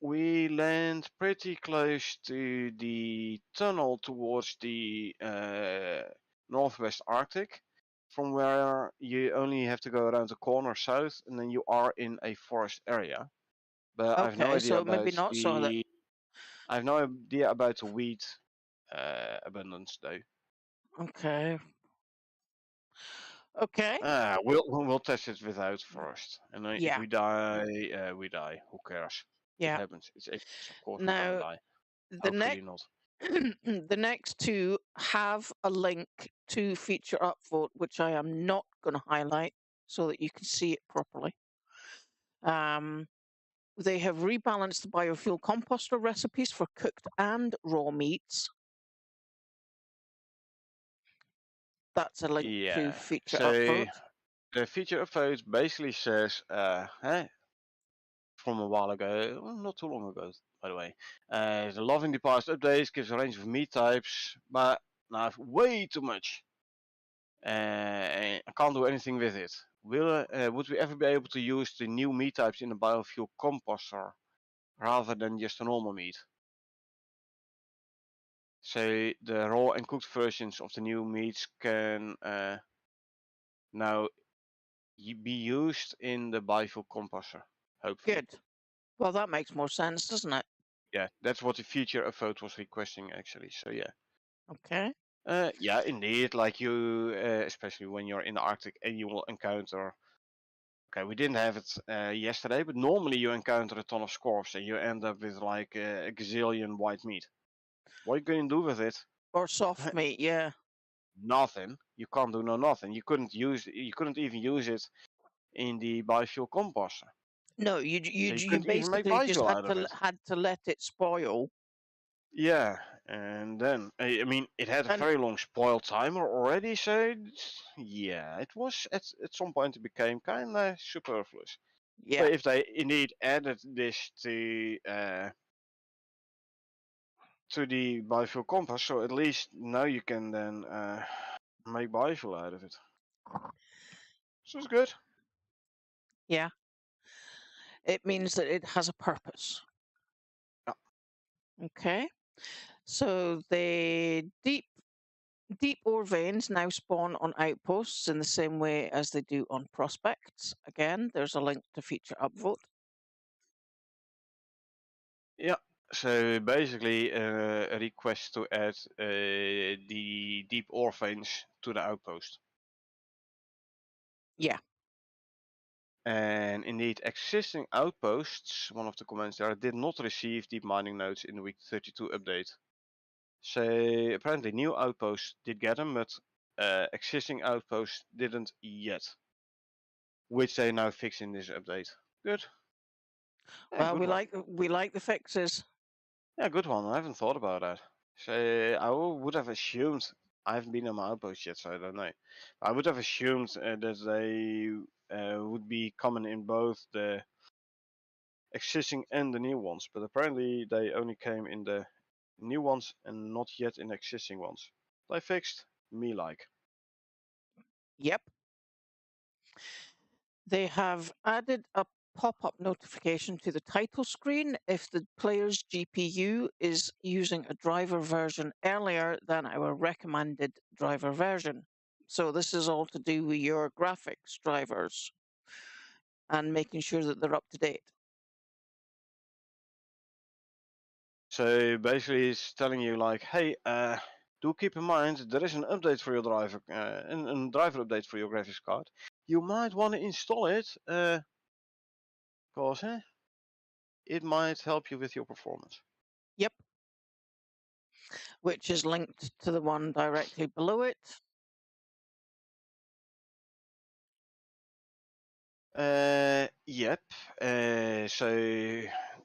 we land pretty close to the tunnel towards the northwest Arctic, from where you only have to go around the corner south, and then you are in a forest area. But Okay, so maybe not so that. I have no idea about the wheat abundance though. Okay. Okay. We'll test it without first, and if Yeah. we die, we die. Who cares? It Yeah. happens. It's Apex, of course we're gonna Now die. the Hopefully next not. the next two have a link to feature upvote, which I am not going to highlight so that you can see it properly. Um, they have rebalanced the biofuel composter recipes for cooked and raw meats. That's a link to Yeah. feature So upvote. the feature upvote basically says, from a while ago, well, not too long ago, by the way, the loving the past updates gives a range of meat types, but now way too much. can't do anything with it. Would we ever be able to use the new meat types in the biofuel composter rather than just a normal meat? So the raw and cooked versions of the new meats can now be used in the biofuel composter, hopefully. Good. Well, that makes more sense, doesn't it? Yeah, that's what the feature of vote was requesting actually. So yeah. Okay. Yeah, indeed. Like you, especially when you're in the Arctic and you will encounter. Okay, we didn't have it yesterday, but normally you encounter a ton of scorps and you end up with like a gazillion white meat. What are you going to do with it? Or soft meat, yeah. Nothing. You can't do no nothing. You couldn't use. You couldn't even use it in the biofuel composter. No, you So you you couldn't even make basically just biofuel out of it. had to let it spoil. Yeah, and then I mean it had a And very long spoil timer already, so yeah, it was at some point it became kind of superfluous. yeah, But if they indeed added this to the biofuel compost, so at least now you can then make biofuel out of it. So it's good. yeah, it means that it has a purpose. Yeah. Okay. So the deep ore veins now spawn on outposts in the same way as they do on prospects. Again, there's a link to feature upvote. Yeah. So basically, a request to add the deep ore veins to the outpost. Yeah, And indeed, existing outposts, one of the comments there, did not receive deep mining nodes in the week 32 update. So apparently new outposts did get them, but existing outposts didn't yet. Which they now fix in this update. Good. Yeah, well, good one. we like the fixes. Yeah, good one. I haven't thought about that. So I would have assumed, I haven't been on my outpost yet, so I don't know. I would have assumed that they would be common in both the existing and the new ones, but apparently they only came in the new ones and not yet in existing ones. They fixed me like. Yep. They have added a pop-up notification to the title screen if the player's GPU is using a driver version earlier than our recommended driver version. So this is all to do with your graphics drivers and making sure that they're up to date. So basically it's telling you like, hey, do keep in mind there is an update for your driver, a driver update for your graphics card. You might want to install it, cause it might help you with your performance. Yep. Which is linked to the one directly below it. Yep. So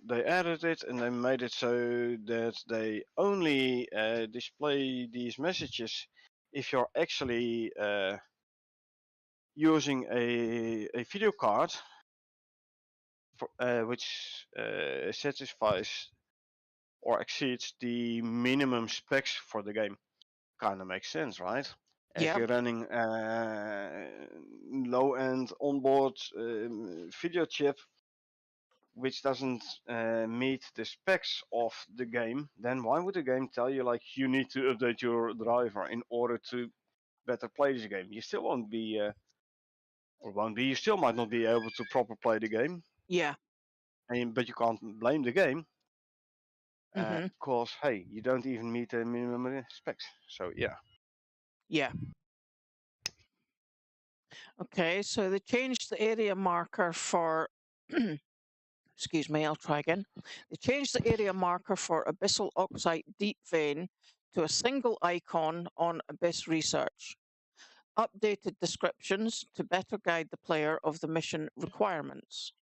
they added it and they made it so that they only display these messages if you're actually using a video card for, which satisfies or exceeds the minimum specs for the game. Kind of makes sense, right? If Yep. you're running low-end onboard video chip which doesn't meet the specs of the game, then why would the game tell you like you need to update your driver in order to better play this game? You still won't be, or won't be. You still might not be able to proper play the game, Yeah. but you can't blame the game Mm-hmm. because hey, you don't even meet the minimum specs. So yeah. Yeah. Okay, so they changed the area marker for excuse me, I'll try again. They changed the area marker for abyssal oxide deep vein to a single icon on Abyss Research. Updated descriptions to better guide the player of the mission requirements.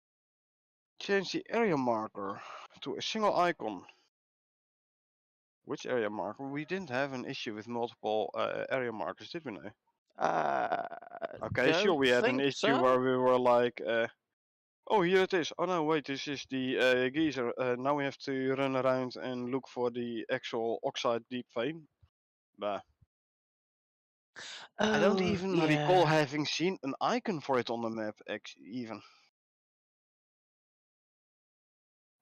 Change the area marker to a single icon. Which area marker? We didn't have an issue with multiple area markers, did we know? Uh, Okay, sure, don't we had an think issue so. where we were like, oh, here it is. Oh no, wait, this is the geyser. Now we have to run around and look for the actual oxide deep vein. Bah. I don't Oh, even recall yeah. having seen an icon for it on the map, even.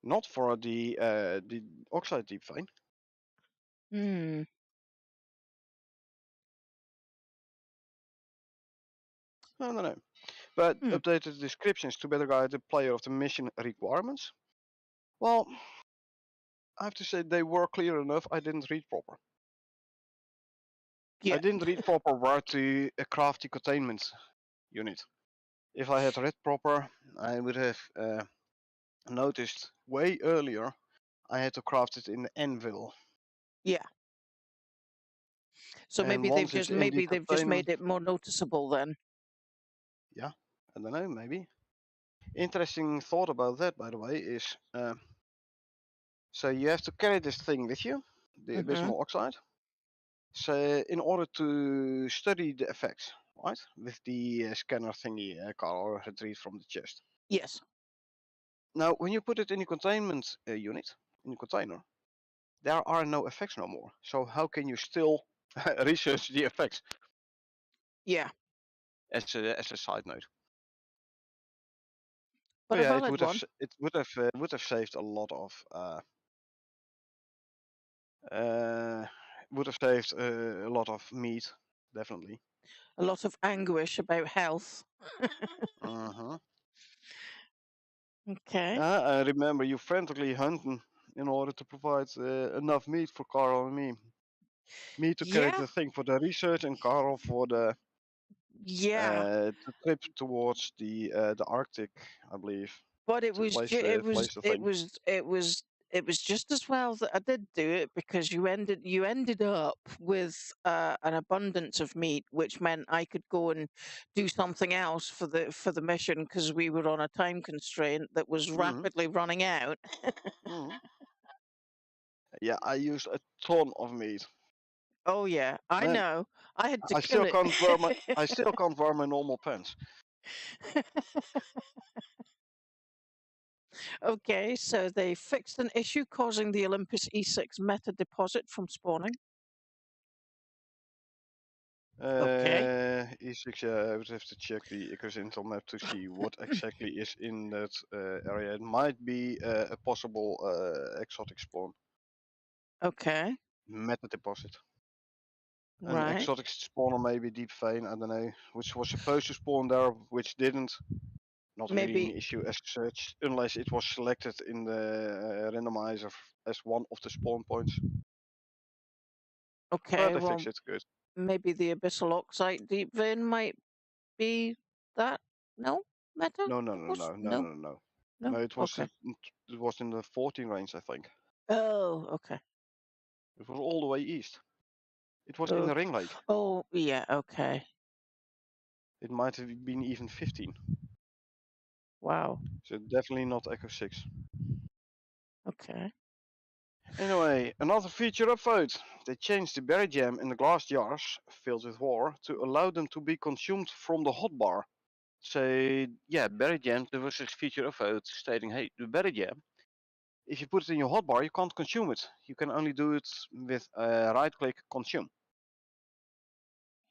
Not for the oxide deep vein. Hmm. I don't know. But Hmm. updated descriptions to better guide the player of the mission requirements. Well, I have to say they were clear enough. I didn't read proper. I Yeah. didn't read proper where to craft the containment unit. If I had read proper, I would have noticed way earlier I had to craft it in the anvil. Yeah. So And once it's in the maybe they've just containment, made it more noticeable then. yeah, I don't know, maybe. Interesting thought about that, by the way, is so you have to carry this thing with you, the Mm-hmm. abysmal oxide, so in order to study the effects, right, with the scanner thingy Carl retrieved from the chest. Yes. Now, when you put it in the containment unit, in the container, there are no effects no more. So how can you still research the effects? Yeah. As a side note. But But a yeah, it valid one. would have saved a lot of uh, would have saved a lot of meat, definitely. A lot of anguish about health. Uh-huh. Okay. Yeah, I remember you frantically hunting in order to provide enough meat for Carl and me. Me to carry Yeah. the thing for the research, and Carl for Yeah. the trip towards the Arctic, I believe, But to place the thing. it was just as well that I did do it because you ended up with an abundance of meat, which meant I could go and do something else for the mission because we were on a time constraint that was Mm-hmm. rapidly running out. Mm-hmm. Yeah, I used a ton of meat. Oh yeah, I Man, know. I had to I kill still it. can't wear my I still can't wear my normal pants. Okay, so they fixed an issue causing the Olympus E6 meta deposit from spawning. Okay. E6, yeah, I would have to check the Icarus Intel map to see what exactly is in that area. It might be a possible exotic spawn, Okay. meta deposit. An Right. exotic spawner, maybe deep vein, I don't know, which was supposed to spawn there, which didn't. Not really an Maybe. issue as such, unless it was selected in the randomizer as one of the spawn points. But Okay. they Well, fixed it good. maybe the abyssal oxide deep vein might be that. No meta. No, no, It no, was no, no, no, no, no. no. No, Okay. it was in the 14 range, I think. Oh, okay. It was all the way east. It was in the Okay. Ring Lake. Oh, yeah. Okay. It might have been even 15. Wow. So definitely not Echo 6. Okay. Anyway, another feature upvote. They changed the berry jam in the glass jars filled with water to allow them to be consumed from the hotbar. So yeah, berry jam, there was this feature upvote stating, hey, the berry jam, if you put it in your hotbar, you can't consume it. You can only do it with right click consume.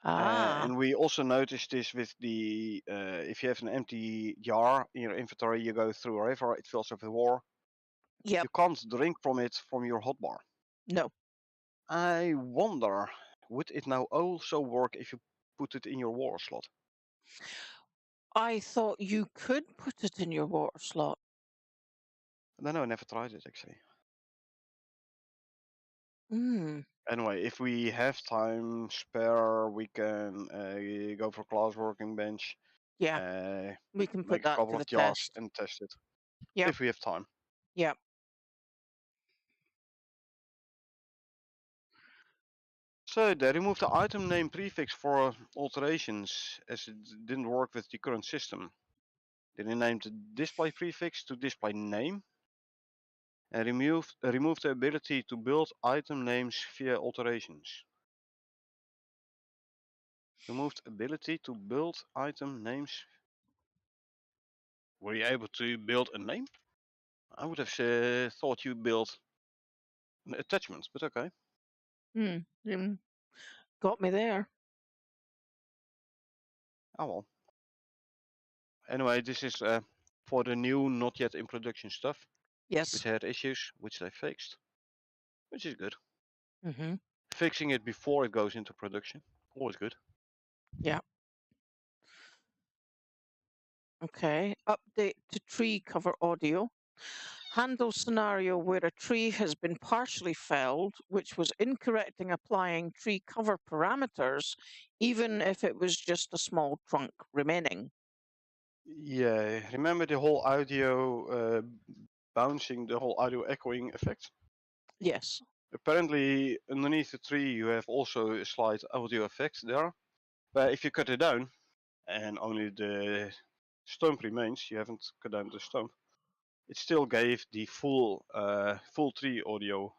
Ah. And we also noticed this with the if you have an empty jar in your inventory, you go through a river, it fills up with water. Yep. You can't drink from it from your hotbar. No. I wonder, would it now also work if you put it in your water slot? I thought you could put it in your water slot. I don't know, I never tried it actually. Hmm. Anyway, if we have time spare, we can go for class working bench, Yeah. uh, We can put make a that couple to of the jars test. and test it Yep. if we have time. Yep. So they removed the item name prefix for alterations as it didn't work with the current system. They renamed the display prefix to display name and removed the ability to build item names via alterations. Removed ability to build item names. Were you able to build a name? I would have thought you built an attachment, but okay. Hmm. Got me there. Oh well. Anyway, this is for the new, not yet in production stuff, which Yes. had issues, which they fixed, which is good. Mm-hmm. Fixing it before it goes into production, always good. Yeah. Okay. Update to tree cover audio. Handle scenario where a tree has been partially felled, which was incorrect in applying tree cover parameters, even if it was just a small trunk remaining. Yeah, remember the whole audio bouncing, the whole audio echoing effect? Yes. Apparently, underneath the tree, you have also a slight audio effect there. But if you cut it down and only the stump remains, you haven't cut down the stump, it still gave the full tree audio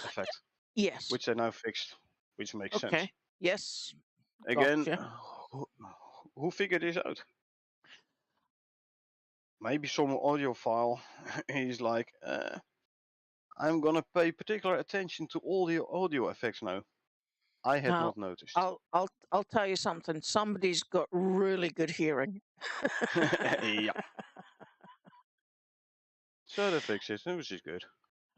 effect, Yes. which they now fixed, which makes sense. Okay. Yes. Again, Gotcha. who, who figured this out? Maybe some audiophile is like, I'm gonna pay particular attention to all the audio effects now. I had Now, not noticed. I'll tell you something. Somebody's got really good hearing. Yeah. So they fixed it, which is good.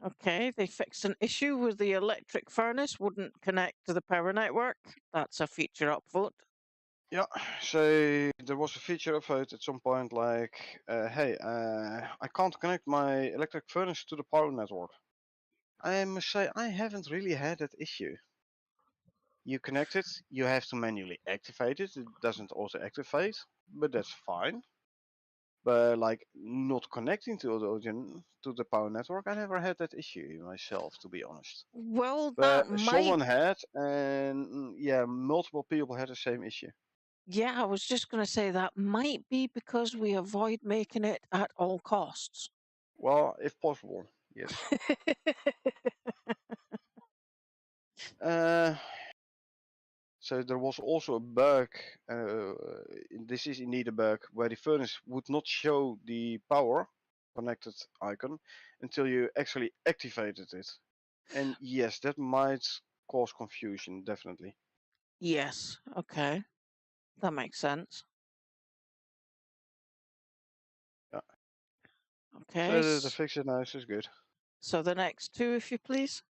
Okay, they fixed an issue with the electric furnace wouldn't connect to the power network. That's a feature upvote. Yeah, so there was a feature upvote at some point like, hey, I can't connect my electric furnace to the power network. I must say, I haven't really had that issue. You connect it, you have to manually activate it. It doesn't auto activate, but that's fine. But like not connecting to the power network, I never had that issue myself, to be honest. Well, But that might. someone had, and yeah, multiple people had the same issue. Yeah, I was just going to say that might be because we avoid making it at all costs. Well, if possible, yes. Uh, so there was also a bug. Uh, this is indeed a bug where the furnace would not show the power connected icon until you actually activated it. And yes, that might cause confusion, definitely. Yes, okay. That makes sense. Yeah. Okay, So the fix it now is good. so the next two, if you please.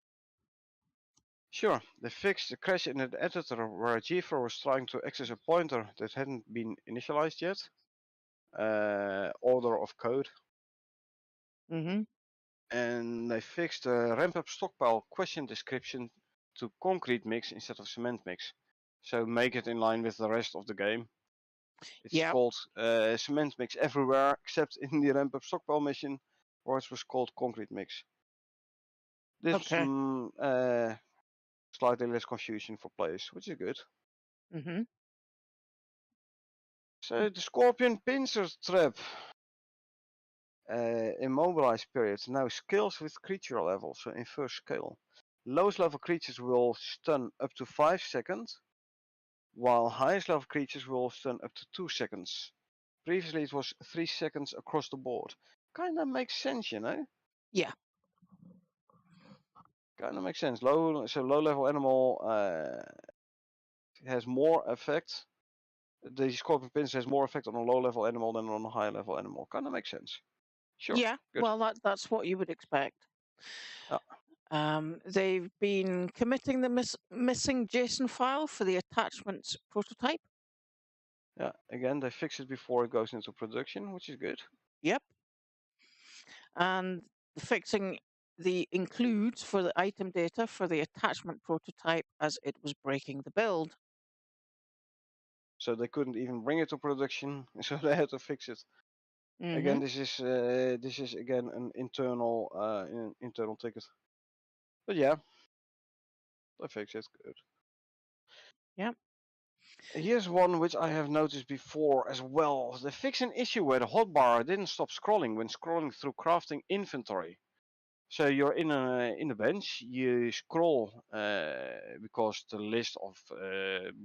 Sure, they fixed the crash in the editor where Jeffro was trying to access a pointer that hadn't been initialized yet. Order of code. Mm-hmm. And they fixed the ramp up stockpile question description to concrete mix instead of cement mix. So make it in line with the rest of the game. It's Yeah, called cement mix everywhere except in the ramp up stockpile mission where it was called concrete mix. This was okay. some slightly less confusion for players, which is good. Mm-hmm. So the scorpion pincer trap immobilized period now scales with creature level, so inverse scale. Lowest level creatures will stun up to 5 seconds, while highest level creatures will stun up to 2 seconds. Previously it was 3 seconds across the board. Kinda makes sense, you know? Yeah, Kinda makes sense. Low level animal has more effect. The scorpion pincer has more effect on a low level animal than on a high level animal. Kinda makes sense. Sure, yeah. good. Well, that's what you would expect. Yeah, They've been committing the missing JSON file for the attachments prototype. yeah. Again, they fix it before it goes into production, which is good. Yep. And fixing the includes for the item data for the attachment prototype as it was breaking the build. So they couldn't even bring it to production, so they had to fix it. Mm-hmm. Again, this is again an internal ticket. But yeah, they fix it. Good. Yep. Here's one which I have noticed before as well. They fix an issue where the hotbar didn't stop scrolling when scrolling through crafting inventory. So you're in a bench, you scroll because the list of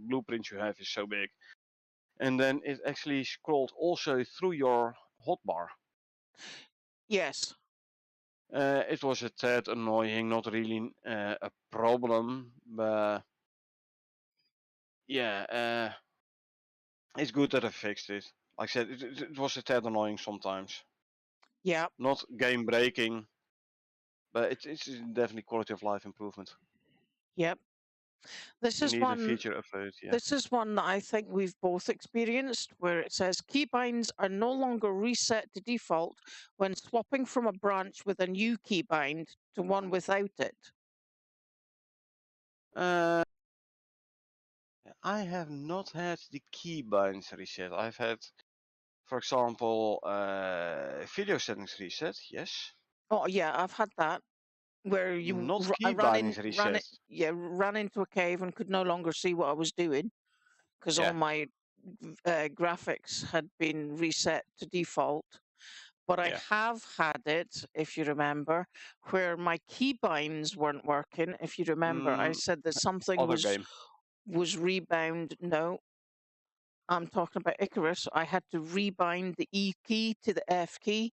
blueprints you have is so big, and then it actually scrolled also through your hotbar. Yes. It was a tad annoying, not really a problem, but yeah, It's good that I fixed it. Like I said, it was a tad annoying sometimes. Yeah, Not game breaking, but it's definitely quality of life improvement. yep. This You is need a one. feature update, yeah. This is one that I think we've both experienced, where it says keybinds are no longer reset to default when swapping from a branch with a new keybind to one without it. Uh, I have not had the keybinds reset. I've had, for example, video settings reset. Yes. Oh yeah, I've had that where Not I keybinds ran reset. it, yeah, ran into a cave and could no longer see what I was doing because all Yeah. my graphics had been reset to default. But I Yeah. have had it, if you remember, where my keybinds weren't working. If you remember, I Mm, said that something other game. was rebound. No, I'm talking about Icarus. I had to rebind the E key to the F key.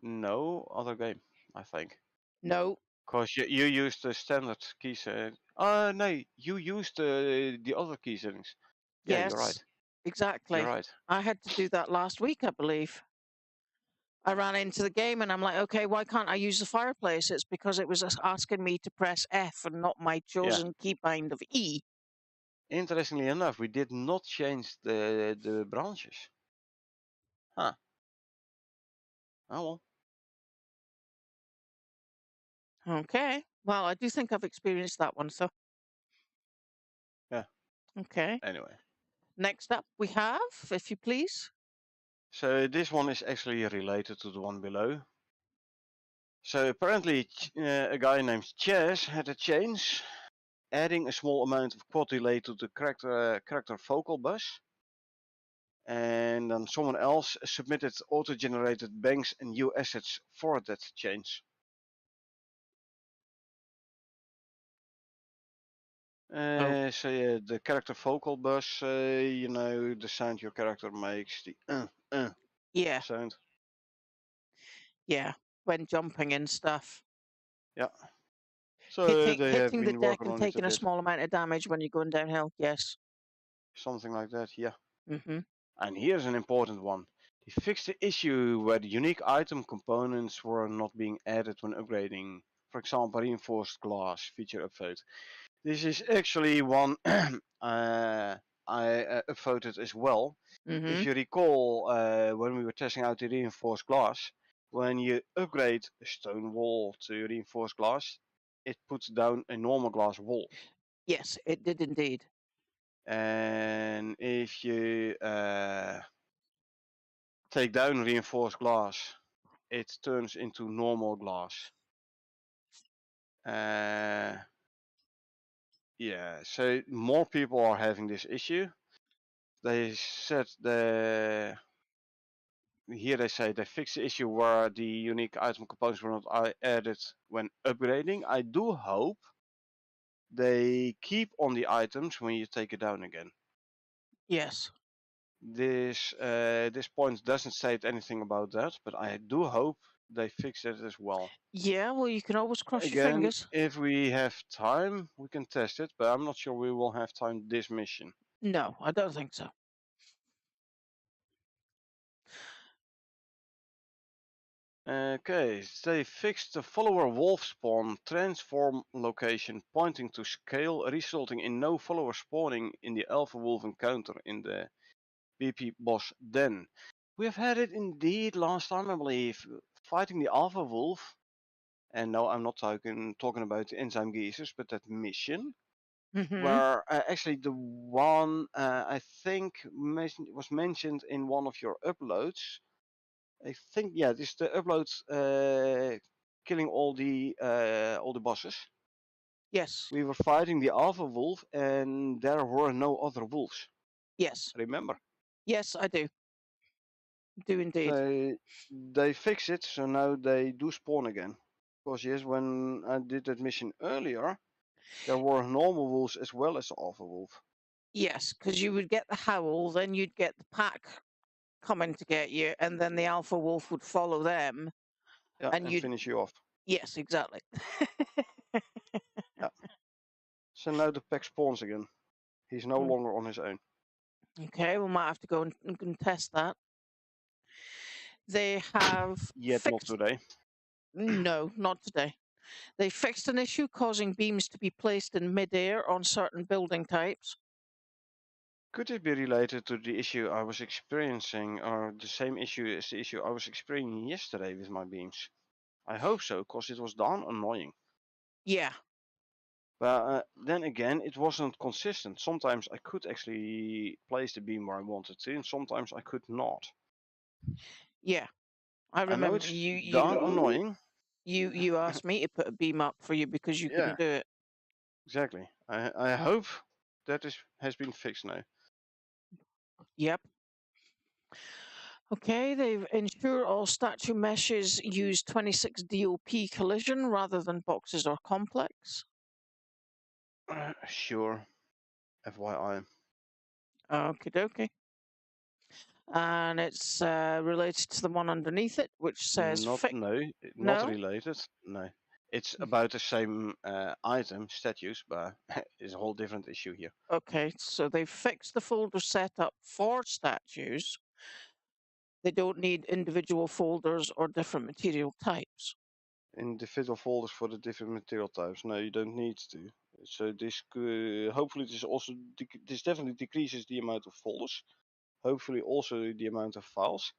No, other game. I think. No, Cause you used the standard key set. No, you used the other key settings. Yeah, you're yes, right. You're exactly. right. I had to do that last week, I believe. I ran into the game and I'm like, okay, why can't I use the fireplace? It's because it was asking me to press F and not my Yeah. chosen keybind of E. Interestingly enough, we did not change the branches. Huh. Oh well. Okay. Well, I do think I've experienced that one. So, Yeah. okay. Anyway. Next up, we have, if you please. So this one is actually related to the one below. So apparently, a guy named Chess had a change, adding a small amount of quad delay to the character vocal bus. And then someone else submitted auto-generated banks and new assets for that change. Oh, So yeah, the character vocal bus, you know, the sound your character makes, the yeah, sound. yeah. When jumping and stuff. Yeah. So they have Hitting the been deck working and on it a taking a bit. small amount of damage when you're going downhill. Yes. Something like that, yeah. Mm-hmm. And here's an important one. He fixed the issue where the unique item components were not being added when upgrading. For example, reinforced glass feature upvote. This is actually one I upvoted as well. If Mm-hmm. you recall, when we were testing out the reinforced glass, when you upgrade a stone wall to reinforced glass, it puts down a normal glass wall. Yes, it did indeed. And if you take down reinforced glass, it turns into normal glass. Uh, yeah, so more people are having this issue. They said here they say they fixed the issue where the unique item components were not added when upgrading. I do hope they keep on the items when you take it down again. Yes. This point doesn't say anything about that, but I do hope they fix it as well. Yeah, well, you can always cross your Again, fingers. if we have time, we can test it, but I'm not sure we will have time this mission. No, I don't think so. Okay, they fixed the follower wolf spawn transform location pointing to scale, resulting in no follower spawning in the alpha wolf encounter in the BP boss den. We have had it indeed last time, I believe, fighting the alpha wolf. And no, I'm not talking about the enzyme geezers, but that mission Mm-hmm. where actually the one I think was mentioned in one of your uploads. I think yeah, this is the upload killing all the bosses. Yes. We were fighting the alpha wolf, and there were no other wolves. Yes. Remember? Yes, I do. Do indeed. They fix it, so now they do spawn again. Because yes, when I did that mission earlier, there were normal wolves as well as the alpha wolf. Yes, because you would get the howl, then you'd get the pack coming to get you, and then the alpha wolf would follow them, Yeah, and and you'd. finish you off. Yes, exactly. Yeah. So now the pack spawns again. He's no Mm, longer on his own. Okay, we might have to go and test that. They have Yet not fixed. today. No, not today. They fixed an issue causing beams to be placed in midair on certain building types. Could it be related to the issue I was experiencing, or the same issue as the issue I was experiencing yesterday with my beams? I hope so, because it was darn annoying. Yeah, But then again, it wasn't consistent. Sometimes I could actually place the beam where I wanted to, and sometimes I could not. yeah. I I know remember it's darn annoying. you asked me to put a beam up for you because you Yeah, couldn't do it. exactly. I hope that has been fixed now. Yep. Okay, they've ensured all statue meshes use 26 DOP collision rather than boxes or complex. Sure, FYI. Okie dokie. And it's related to the one underneath it, which says Not no, not No? related. No, it's about the same item, statues, but it's a whole different issue here. Okay, so they've fixed the folder setup for statues. They don't need individual folders or different material types. Individual folders for the different material types. No, you don't need to. So this hopefully this also this definitely decreases the amount of folders. Hopefully also the amount of files,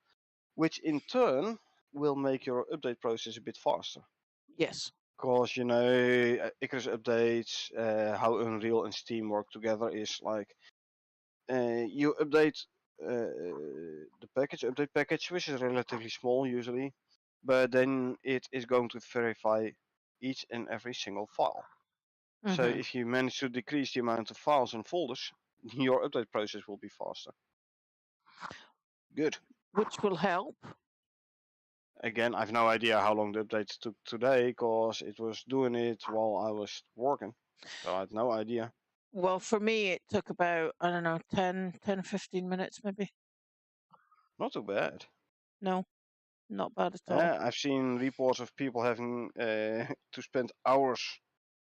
which in turn will make your update process a bit faster. Yes. Because Icarus updates, how Unreal and Steam work together is like you update the update package, which is relatively small usually, but then it is going to verify each and every single file. So Mm-hmm. if you manage to decrease the amount of files and folders, your update process will be faster. Good. Which will help. Again, I've no idea how long the updates took today, because it was doing it while I was working. So I had no idea. Well, for me, it took about, I don't know, 10, 15 minutes maybe. Not too bad. No, not bad at all. I've seen reports of people having to spend hours,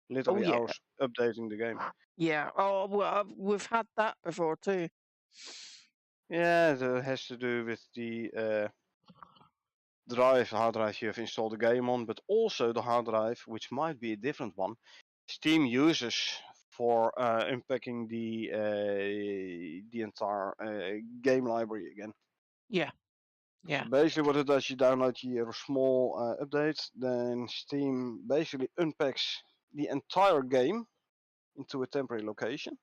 Oh, literally yeah. hours, updating the game. Yeah. Oh, well, we've had that before too. Yeah, that has to do with the hard drive you have installed the game on, but also the hard drive, which might be a different one, Steam uses for unpacking the entire game library again. Yeah. Yeah. So basically, what it does, you download your small update, then Steam basically unpacks the entire game into a temporary location,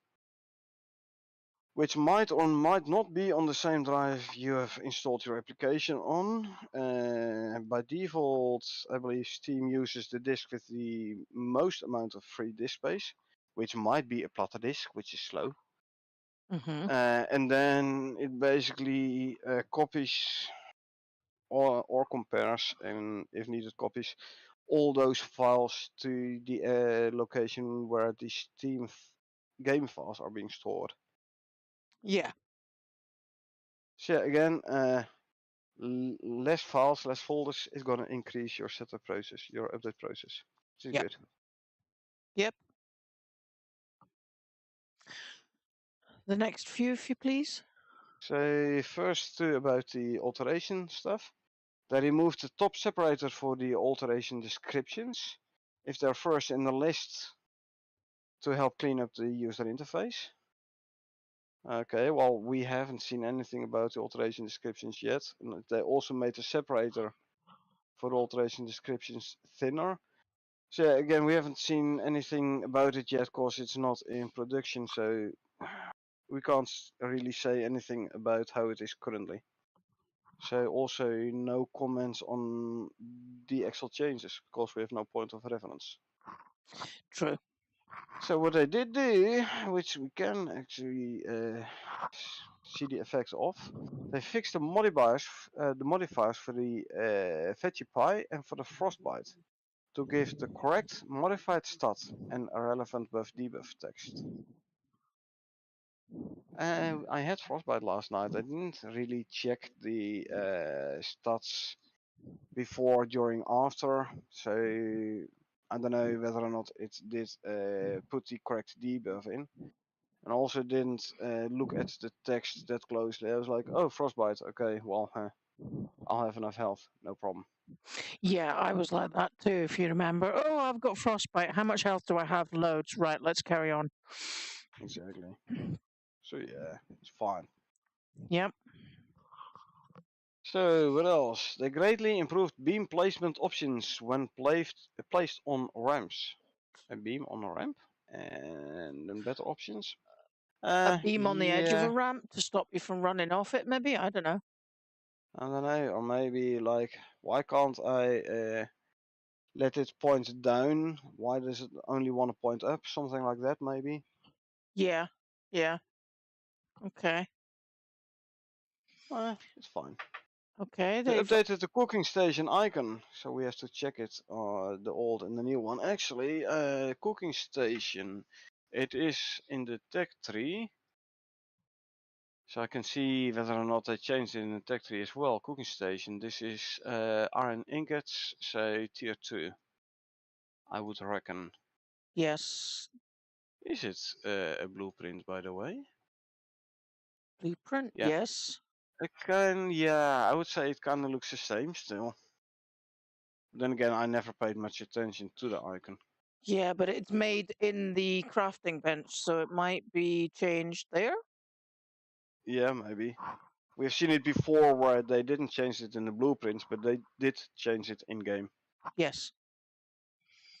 which might or might not be on the same drive you have installed your application on. By default, I believe Steam uses the disk with the most amount of free disk space, which might be a platter disk, which is slow. Mm-hmm. And then it basically copies or compares, and if needed, copies all those files to the location where the Steam game files are being stored. Yeah. So yeah, again, less files, less folders is going to increase your setup process, your update process, which is Yep. good. Yep. The next few, if you please. So first about the alteration stuff. They removed the top separator for the alteration descriptions if they're first in the list to help clean up the user interface. Okay, well, we haven't seen anything about the alteration descriptions yet. And they also made the separator for the alteration descriptions thinner. So yeah, again, we haven't seen anything about it yet because it's not in production, so we can't really say anything about how it is currently. So also no comments on the actual changes because we have no point of reference. True. So what they did do, which we can actually see the effects of, they fixed the modifiers for the veggie pie and for the frostbite to give the correct modified stat and a relevant buff debuff text. I had frostbite last night. I didn't really check the stats before, during, after, so I don't know whether or not it did put the correct debuff in. And I also didn't look at the text that closely. I was like, oh, frostbite. Okay, well, I'll have enough health. No problem. Yeah, I was like that too, if you remember. Oh, I've got frostbite. How much health do I have? Loads. Right, let's carry on. Exactly. So yeah, it's fine. Yep. So what else? They greatly improved beam placement options when placed on ramps. A beam on a ramp? And then better options? A beam on the edge of a Yeah, ramp to stop you from running off it, maybe? I don't know. I don't know. Or maybe like, why can't I let it point down? Why does it only want to point up? Something like that, maybe. Yeah. Yeah. Okay. It's fine. Okay. They They've. updated the cooking station icon, so we have to check it, the old and the new one. Actually, cooking station, it is in the tech tree, so I can see whether or not they changed it in the tech tree as well. Cooking station, this is iron ingots, say tier 2, I would reckon. Yes. Is it a blueprint, by the way? Blueprint? Yeah, Yes. yeah, I would say it kind of looks the same still. Then again, I never paid much attention to the icon. Yeah, but it's made in the crafting bench, so it might be changed there. Yeah, maybe. We've seen it before where they didn't change it in the blueprints, but they did change it in game. Yes.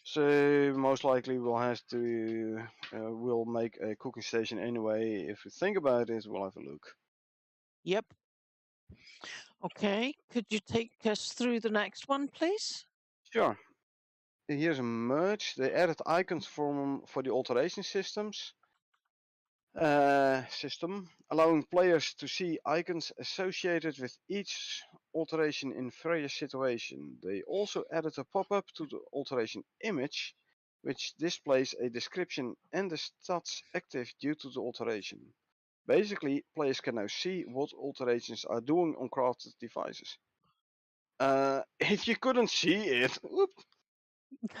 So most likely we'll have to we'll make a cooking station anyway. If we think about it, we'll have a look. Yep. Okay. Could you take us through the next one, please? Sure. Here's a merge. They added icons for the alteration system, allowing players to see icons associated with each alteration in various situations. They also added a pop-up to the alteration image, which displays a description and the stats active due to the alteration. Basically, players can now see what alterations are doing on crafted devices. If you couldn't see it,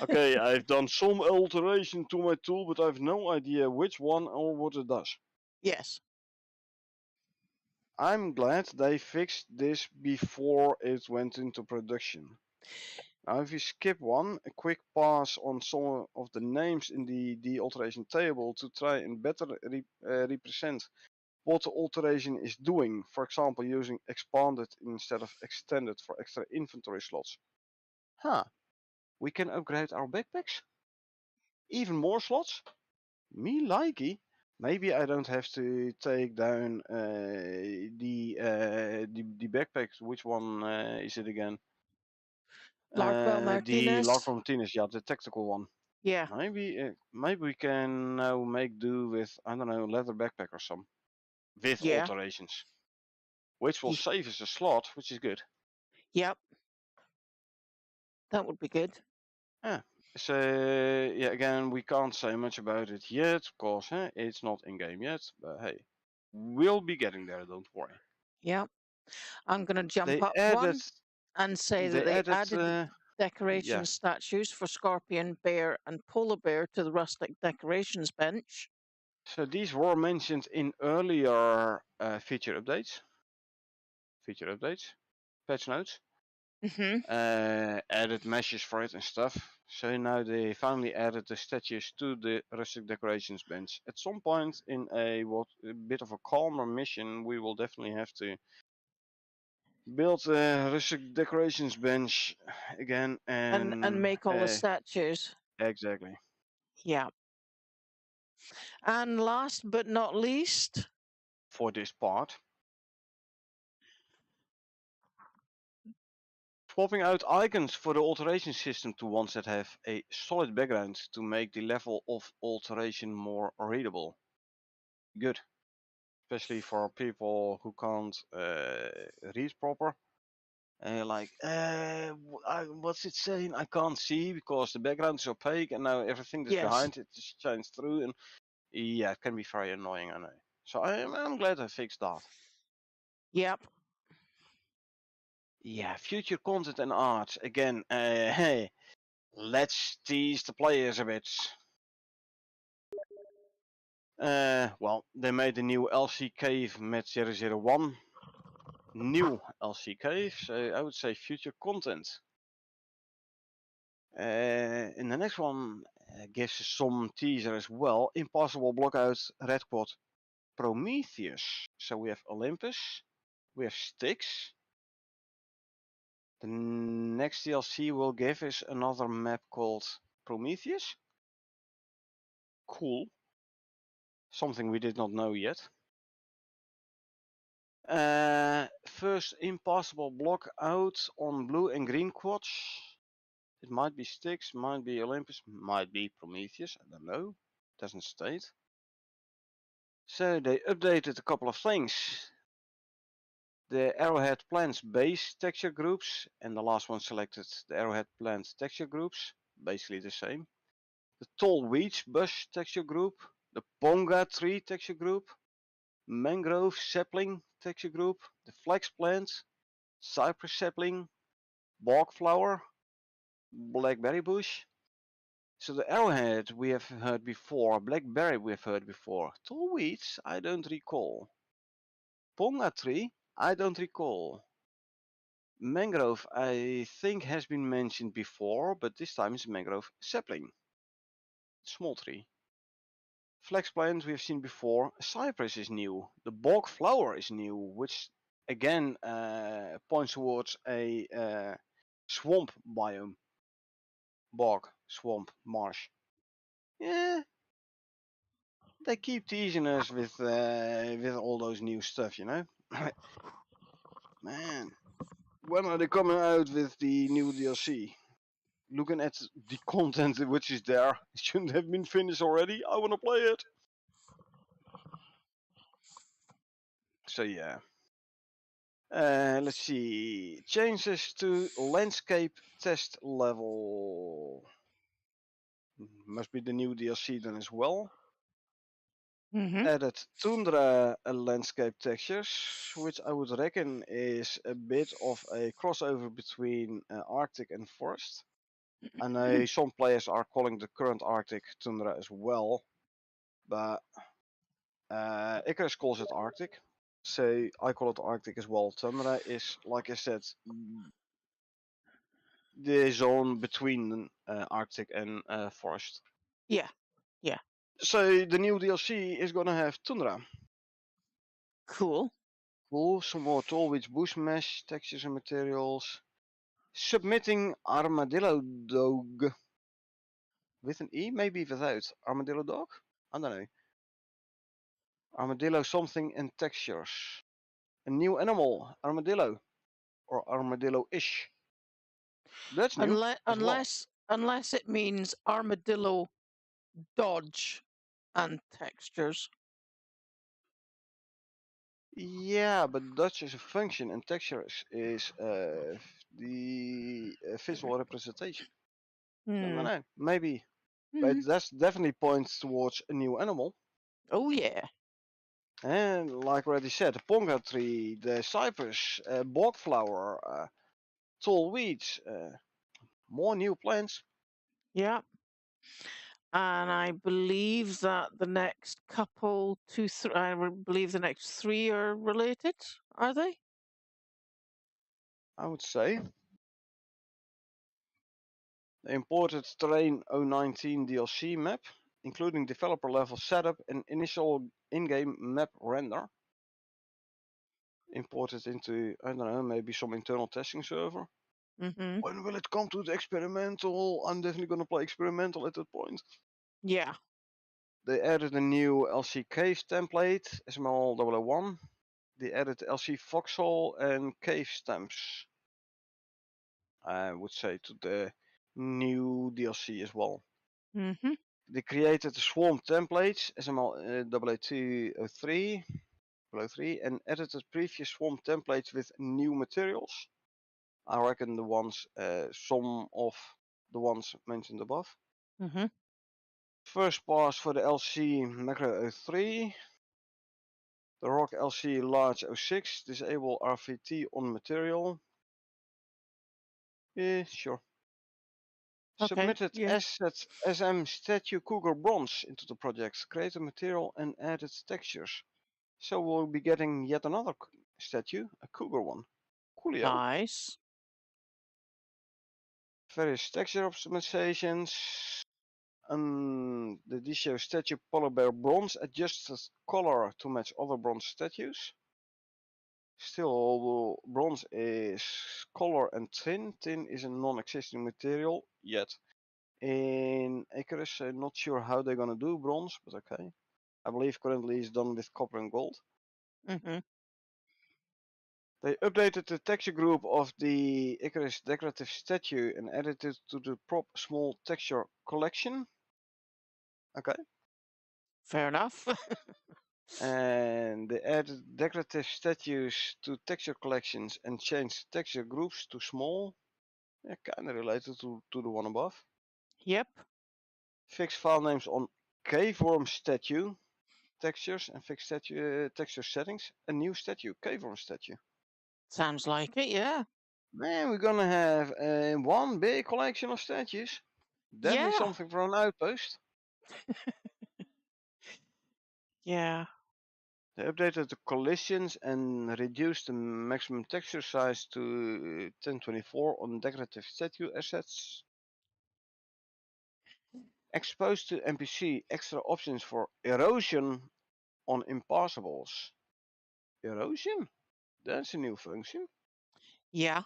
okay, I've done some alteration to my tool, but I have no idea which one or what it does. Yes. I'm glad they fixed this before it went into production. Now, if you skip one, a quick pass on some of the names in the alteration table to try and better represent what the alteration is doing. For example, using expanded instead of extended for extra inventory slots. Huh, we can upgrade our backpacks? Even more slots? Me likey. Maybe I don't have to take down the backpacks. Which one is it again? Larkwell The Martinez. Lark Martinez, yeah, the tactical one. Yeah. Maybe we can now make do with, I don't know, leather backpack or some with Yeah. alterations, which will Ye- save us a slot, which is good. Yep. That would be good. Yeah. So yeah, again, we can't say much about it yet, because it's not in game yet. But hey, we'll be getting there. Don't worry. Yep. I'm going to jump They up added, one and say that they they added, added the yeah. decoration statues for scorpion, bear, and polar bear to the rustic decorations bench. So these were mentioned in earlier feature updates, patch notes. Mm-hmm. Added meshes for it and stuff. So now they finally added the statues to the rustic decorations bench. At some point in a bit of a calmer mission, we will definitely have to build a rustic decorations bench again, And and make all the statues. exactly Yeah. And last but not least, for this part. Swapping out icons for the alteration system to ones that have a solid background to make the level of alteration more readable. Good. Especially for people who can't read proper. Like, what's it saying? I can't see because the background is opaque and now everything that's yes. behind it just shines through. And yeah, it can be very annoying, I know. So I'm glad I fixed that. Yep. Yeah, future content and art. Again, hey, let's tease the players a bit. Well, they made a new LC cave met 001. New LC cave, so I would say future content. And the next one gives some teaser as well. Impossible blockout red quad Prometheus. So we have Olympus, we have Styx. The next DLC will give us another map called Prometheus. Cool. Something we did not know yet. First impossible block out on blue and green quads. It might be Styx, might be Olympus, might be Prometheus, I don't know. Doesn't state. So they updated a couple of things. The Arrowhead Plants base texture groups, and the last one selected the Arrowhead Plant texture groups, basically the same. The Tall Weeds bush texture group, the Ponga tree texture group, Mangrove sapling texture group, the Flex plant, Cypress sapling, Bog flower, Blackberry bush. So the Arrowhead we have heard before, Blackberry we have heard before, Tall Weeds I don't recall. Ponga tree I don't recall. Mangrove, I think, has been mentioned before, but this time it's mangrove sapling. Small tree. Flex plant we have seen before. Cypress is new. The bog flower is new, which again points towards a swamp biome. Bog, swamp, marsh. Yeah, they keep teasing us with all those new stuff, you know. Man, when are they coming out with the new DLC? Looking at the content which is there, it shouldn't have been finished already. I want to play it. So yeah. Let's see. Changes to landscape test level. Must be the new DLC then as well. Mm-hmm. Added tundra landscape textures, which I would reckon is a bit of a crossover between Arctic and forest. I know some players are calling the current Arctic tundra as well, but Icarus calls it Arctic, so I call it Arctic as well. Tundra is, like I said, the zone between Arctic and forest. Yeah, yeah. So the new DLC is gonna have Tundra. Cool. Cool, some more Tallwitch bush mesh textures and materials. Submitting Armadillo Dog. With an E, maybe without. Armadillo Dog? I don't know. Armadillo something and textures. A new animal, armadillo. Or armadillo-ish. That's new Unless as well. unless unless it means armadillo dodge and textures. Yeah, but Dutch is a function and texture is the visual representation. I don't Hmm. know, maybe. But Hmm. that's definitely points towards a new animal. Oh yeah. And like already said, the ponga tree, the cypress, bog flower, tall weeds, more new plants. Yeah. And I believe that the next couple, believe the next three are related. Are they? I would say. The imported Terrain 019 DLC map, including developer level setup and initial in-game map render. Imported into, I don't know, maybe some internal testing server. Mm-hmm. When will it come to the experimental? I'm definitely gonna play experimental at that point. Yeah. They added a new LC cave template, SML001. They added LC foxhole and cave stamps. I would say to the new DLC as well. Mm-hmm. They created the swarm templates, SML00203, and edited previous swarm templates with new materials. I reckon some of the ones mentioned above. Mm-hmm. First pass for the LC Macro 03, the Rock LC Large 06, disable RVT on material. Yeah, sure. Okay. Submitted Yeah. assets SM statue cougar bronze into the project. Created material and added textures. So we'll be getting yet another statue, a cougar one. Coolio. Nice. Various texture optimizations. The show statue polar bear bronze adjusted color to match other bronze statues. Still, although bronze is color and tin, tin is a non-existing material yet. In Icarus, I'm not sure how they're gonna do bronze, but okay. I believe currently it's done with copper and gold. Mm-hmm. They updated the texture group of the Icarus decorative statue and added it to the prop small texture collection. Okay. Fair enough. And they added decorative statues to texture collections and changed texture groups to small. Yeah, kind of related to the one above. Yep. Fixed file names on K-form statue textures and fixed statue texture settings. A new statue, K-form statue. Sounds like it. Yeah. Man, we're gonna have one big collection of statues. Definitely Yeah. something for an outpost. Yeah. They updated the collisions and reduced the maximum texture size to 1024 on decorative statue assets. Exposed to NPC extra options for erosion on impassables. Erosion? That's a new function. Yeah.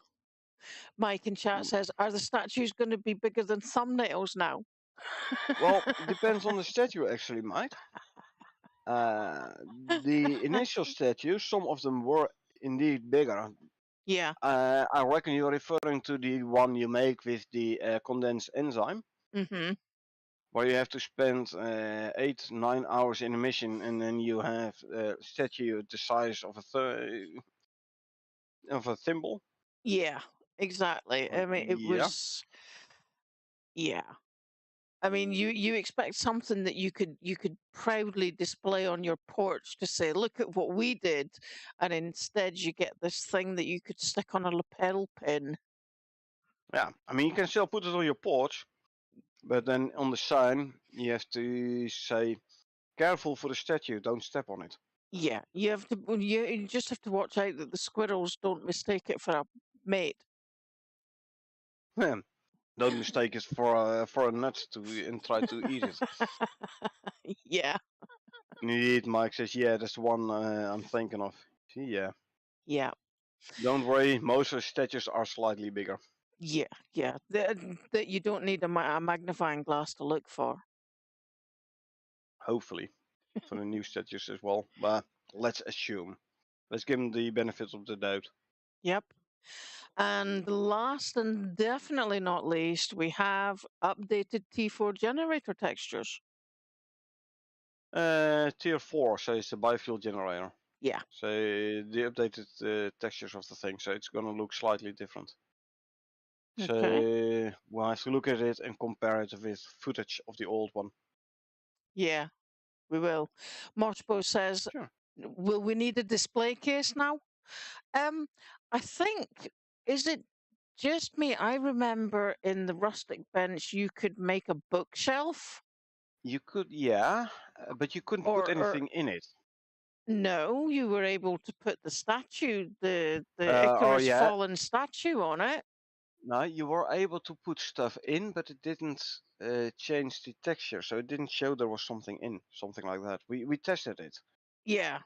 Mike in chat Hmm. says, "Are the statues going to be bigger than thumbnails now?" Well, depends on the statue actually, Mike. Uh, the initial statues, some of them were indeed bigger. Yeah. I reckon you're referring to the one you make with the condensed enzyme, Mm-hmm. where you have to spend 8-9 hours in a mission, and then you have a statue the size of a thimble. Yeah. Exactly. I mean, it Yeah, was. Yeah. I mean, you expect something that you could proudly display on your porch to say, "Look at what we did," and instead you get this thing that you could stick on a lapel pin. yeah. I mean, you can still put it on your porch, but then on the sign you have to say, "Careful for the statue, don't step on it." Yeah, you have to. Well, you just have to watch out that the squirrels don't mistake it for a mate. Don't mistake it for a nut to and try to eat it. Yeah, Indeed, Mike says, yeah, that's the one I'm thinking of. See, yeah. yeah, Don't worry, most of the statues are slightly bigger. yeah, yeah. That you don't need a magnifying glass to look for. Hopefully, for the new statues as well. But let's assume. Let's give them the benefit of the doubt. Yep. And last and definitely not least, we have updated T4 generator textures. Tier 4, so it's the biofuel generator. Yeah. So the updated textures of the thing, so it's gonna look slightly different. Okay. So we'll have to look at it and compare it with footage of the old one. Yeah, we will. Mochbo says, Sure. "Will we need a display case now?" Um, I think, is it just me? I remember in the rustic bench you could make a bookshelf, You could, yeah, but you couldn't put or anything in it. no, you were able to put the statue, the Oh Icarus yeah, fallen statue on it. no, you were able to put stuff in, but it didn't change the texture, so it didn't show there was something in, something like that. We tested it. Yeah,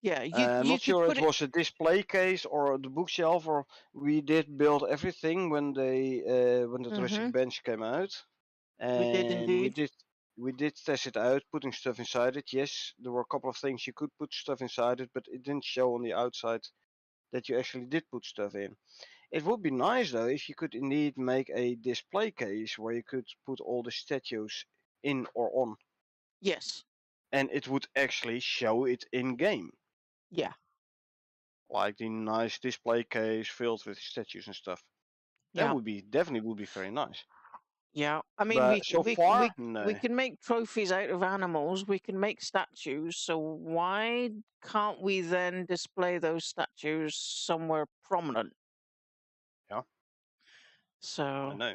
yeah, I'm you not could sure put it it. was a display case or the bookshelf, or we did build everything when the Mm-hmm. dressing bench came out, We did and we indeed. did we did test it out, putting stuff inside it. Yes, there were a couple of things you could put stuff inside it, but it didn't show on the outside that you actually did put stuff in. It would be nice though if you could indeed make a display case where you could put all the statues in or on, Yes. and it would actually show it in game. Yeah. Like the nice display case filled with statues and stuff. That Yeah. would be definitely would be very nice. Yeah. I mean, But so far, we no. can make trophies out of animals. We can make statues. So why can't we then display those statues somewhere prominent? Yeah, I So know.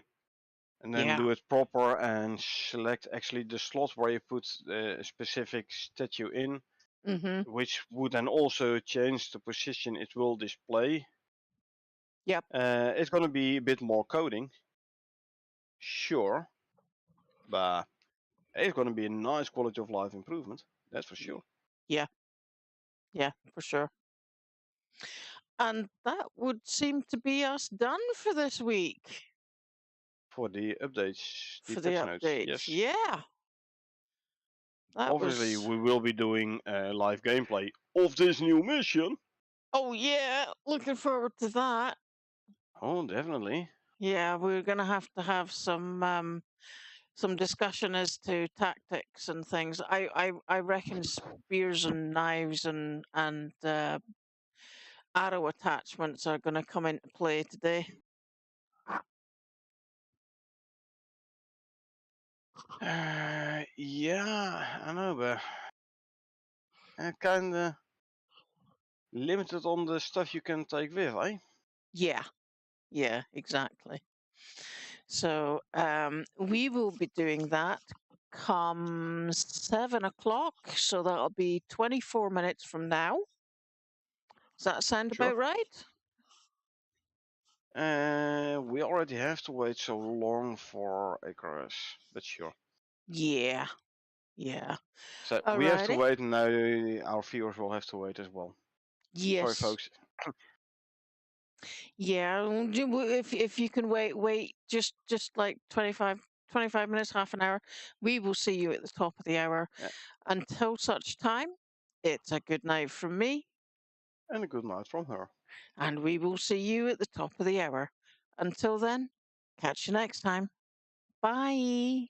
and then Yeah. do it proper and select actually the slot where you put a specific statue in, Mm-hmm. which would then also change the position it will display. Yep. It's going to be a bit more coding, sure, but it's going to be a nice quality of life improvement, that's for sure. Yeah. Yeah, for sure. And that would seem to be us done for this week. For the updates, the For the patch notes, updates. yes. Yeah. That Obviously, was. we will be doing live gameplay of this new mission. Oh, yeah. Looking forward to that. Oh, definitely. Yeah, we're going to have some discussion as to tactics and things. I reckon spears and knives and arrow attachments are going to come into play today. Yeah, I know, but kind of limited on the stuff you can take with, eh? Yeah, yeah, exactly. So we will be doing that come 7 o'clock. So that'll be 24 minutes from now. Does that sound Sure. about right? We already have to wait so long for Icarus, but sure. Yeah, yeah. So we have to Alrighty. wait, and now our viewers will have to wait as well. Sorry, Yes. folks. Yeah. If you can wait just like 25 minutes, half an hour, we will see you at the top of the hour. Yeah, Until such time, it's a good night from me, and a good night from her. and we will see you at the top of the hour. Until then, catch you next time. Bye.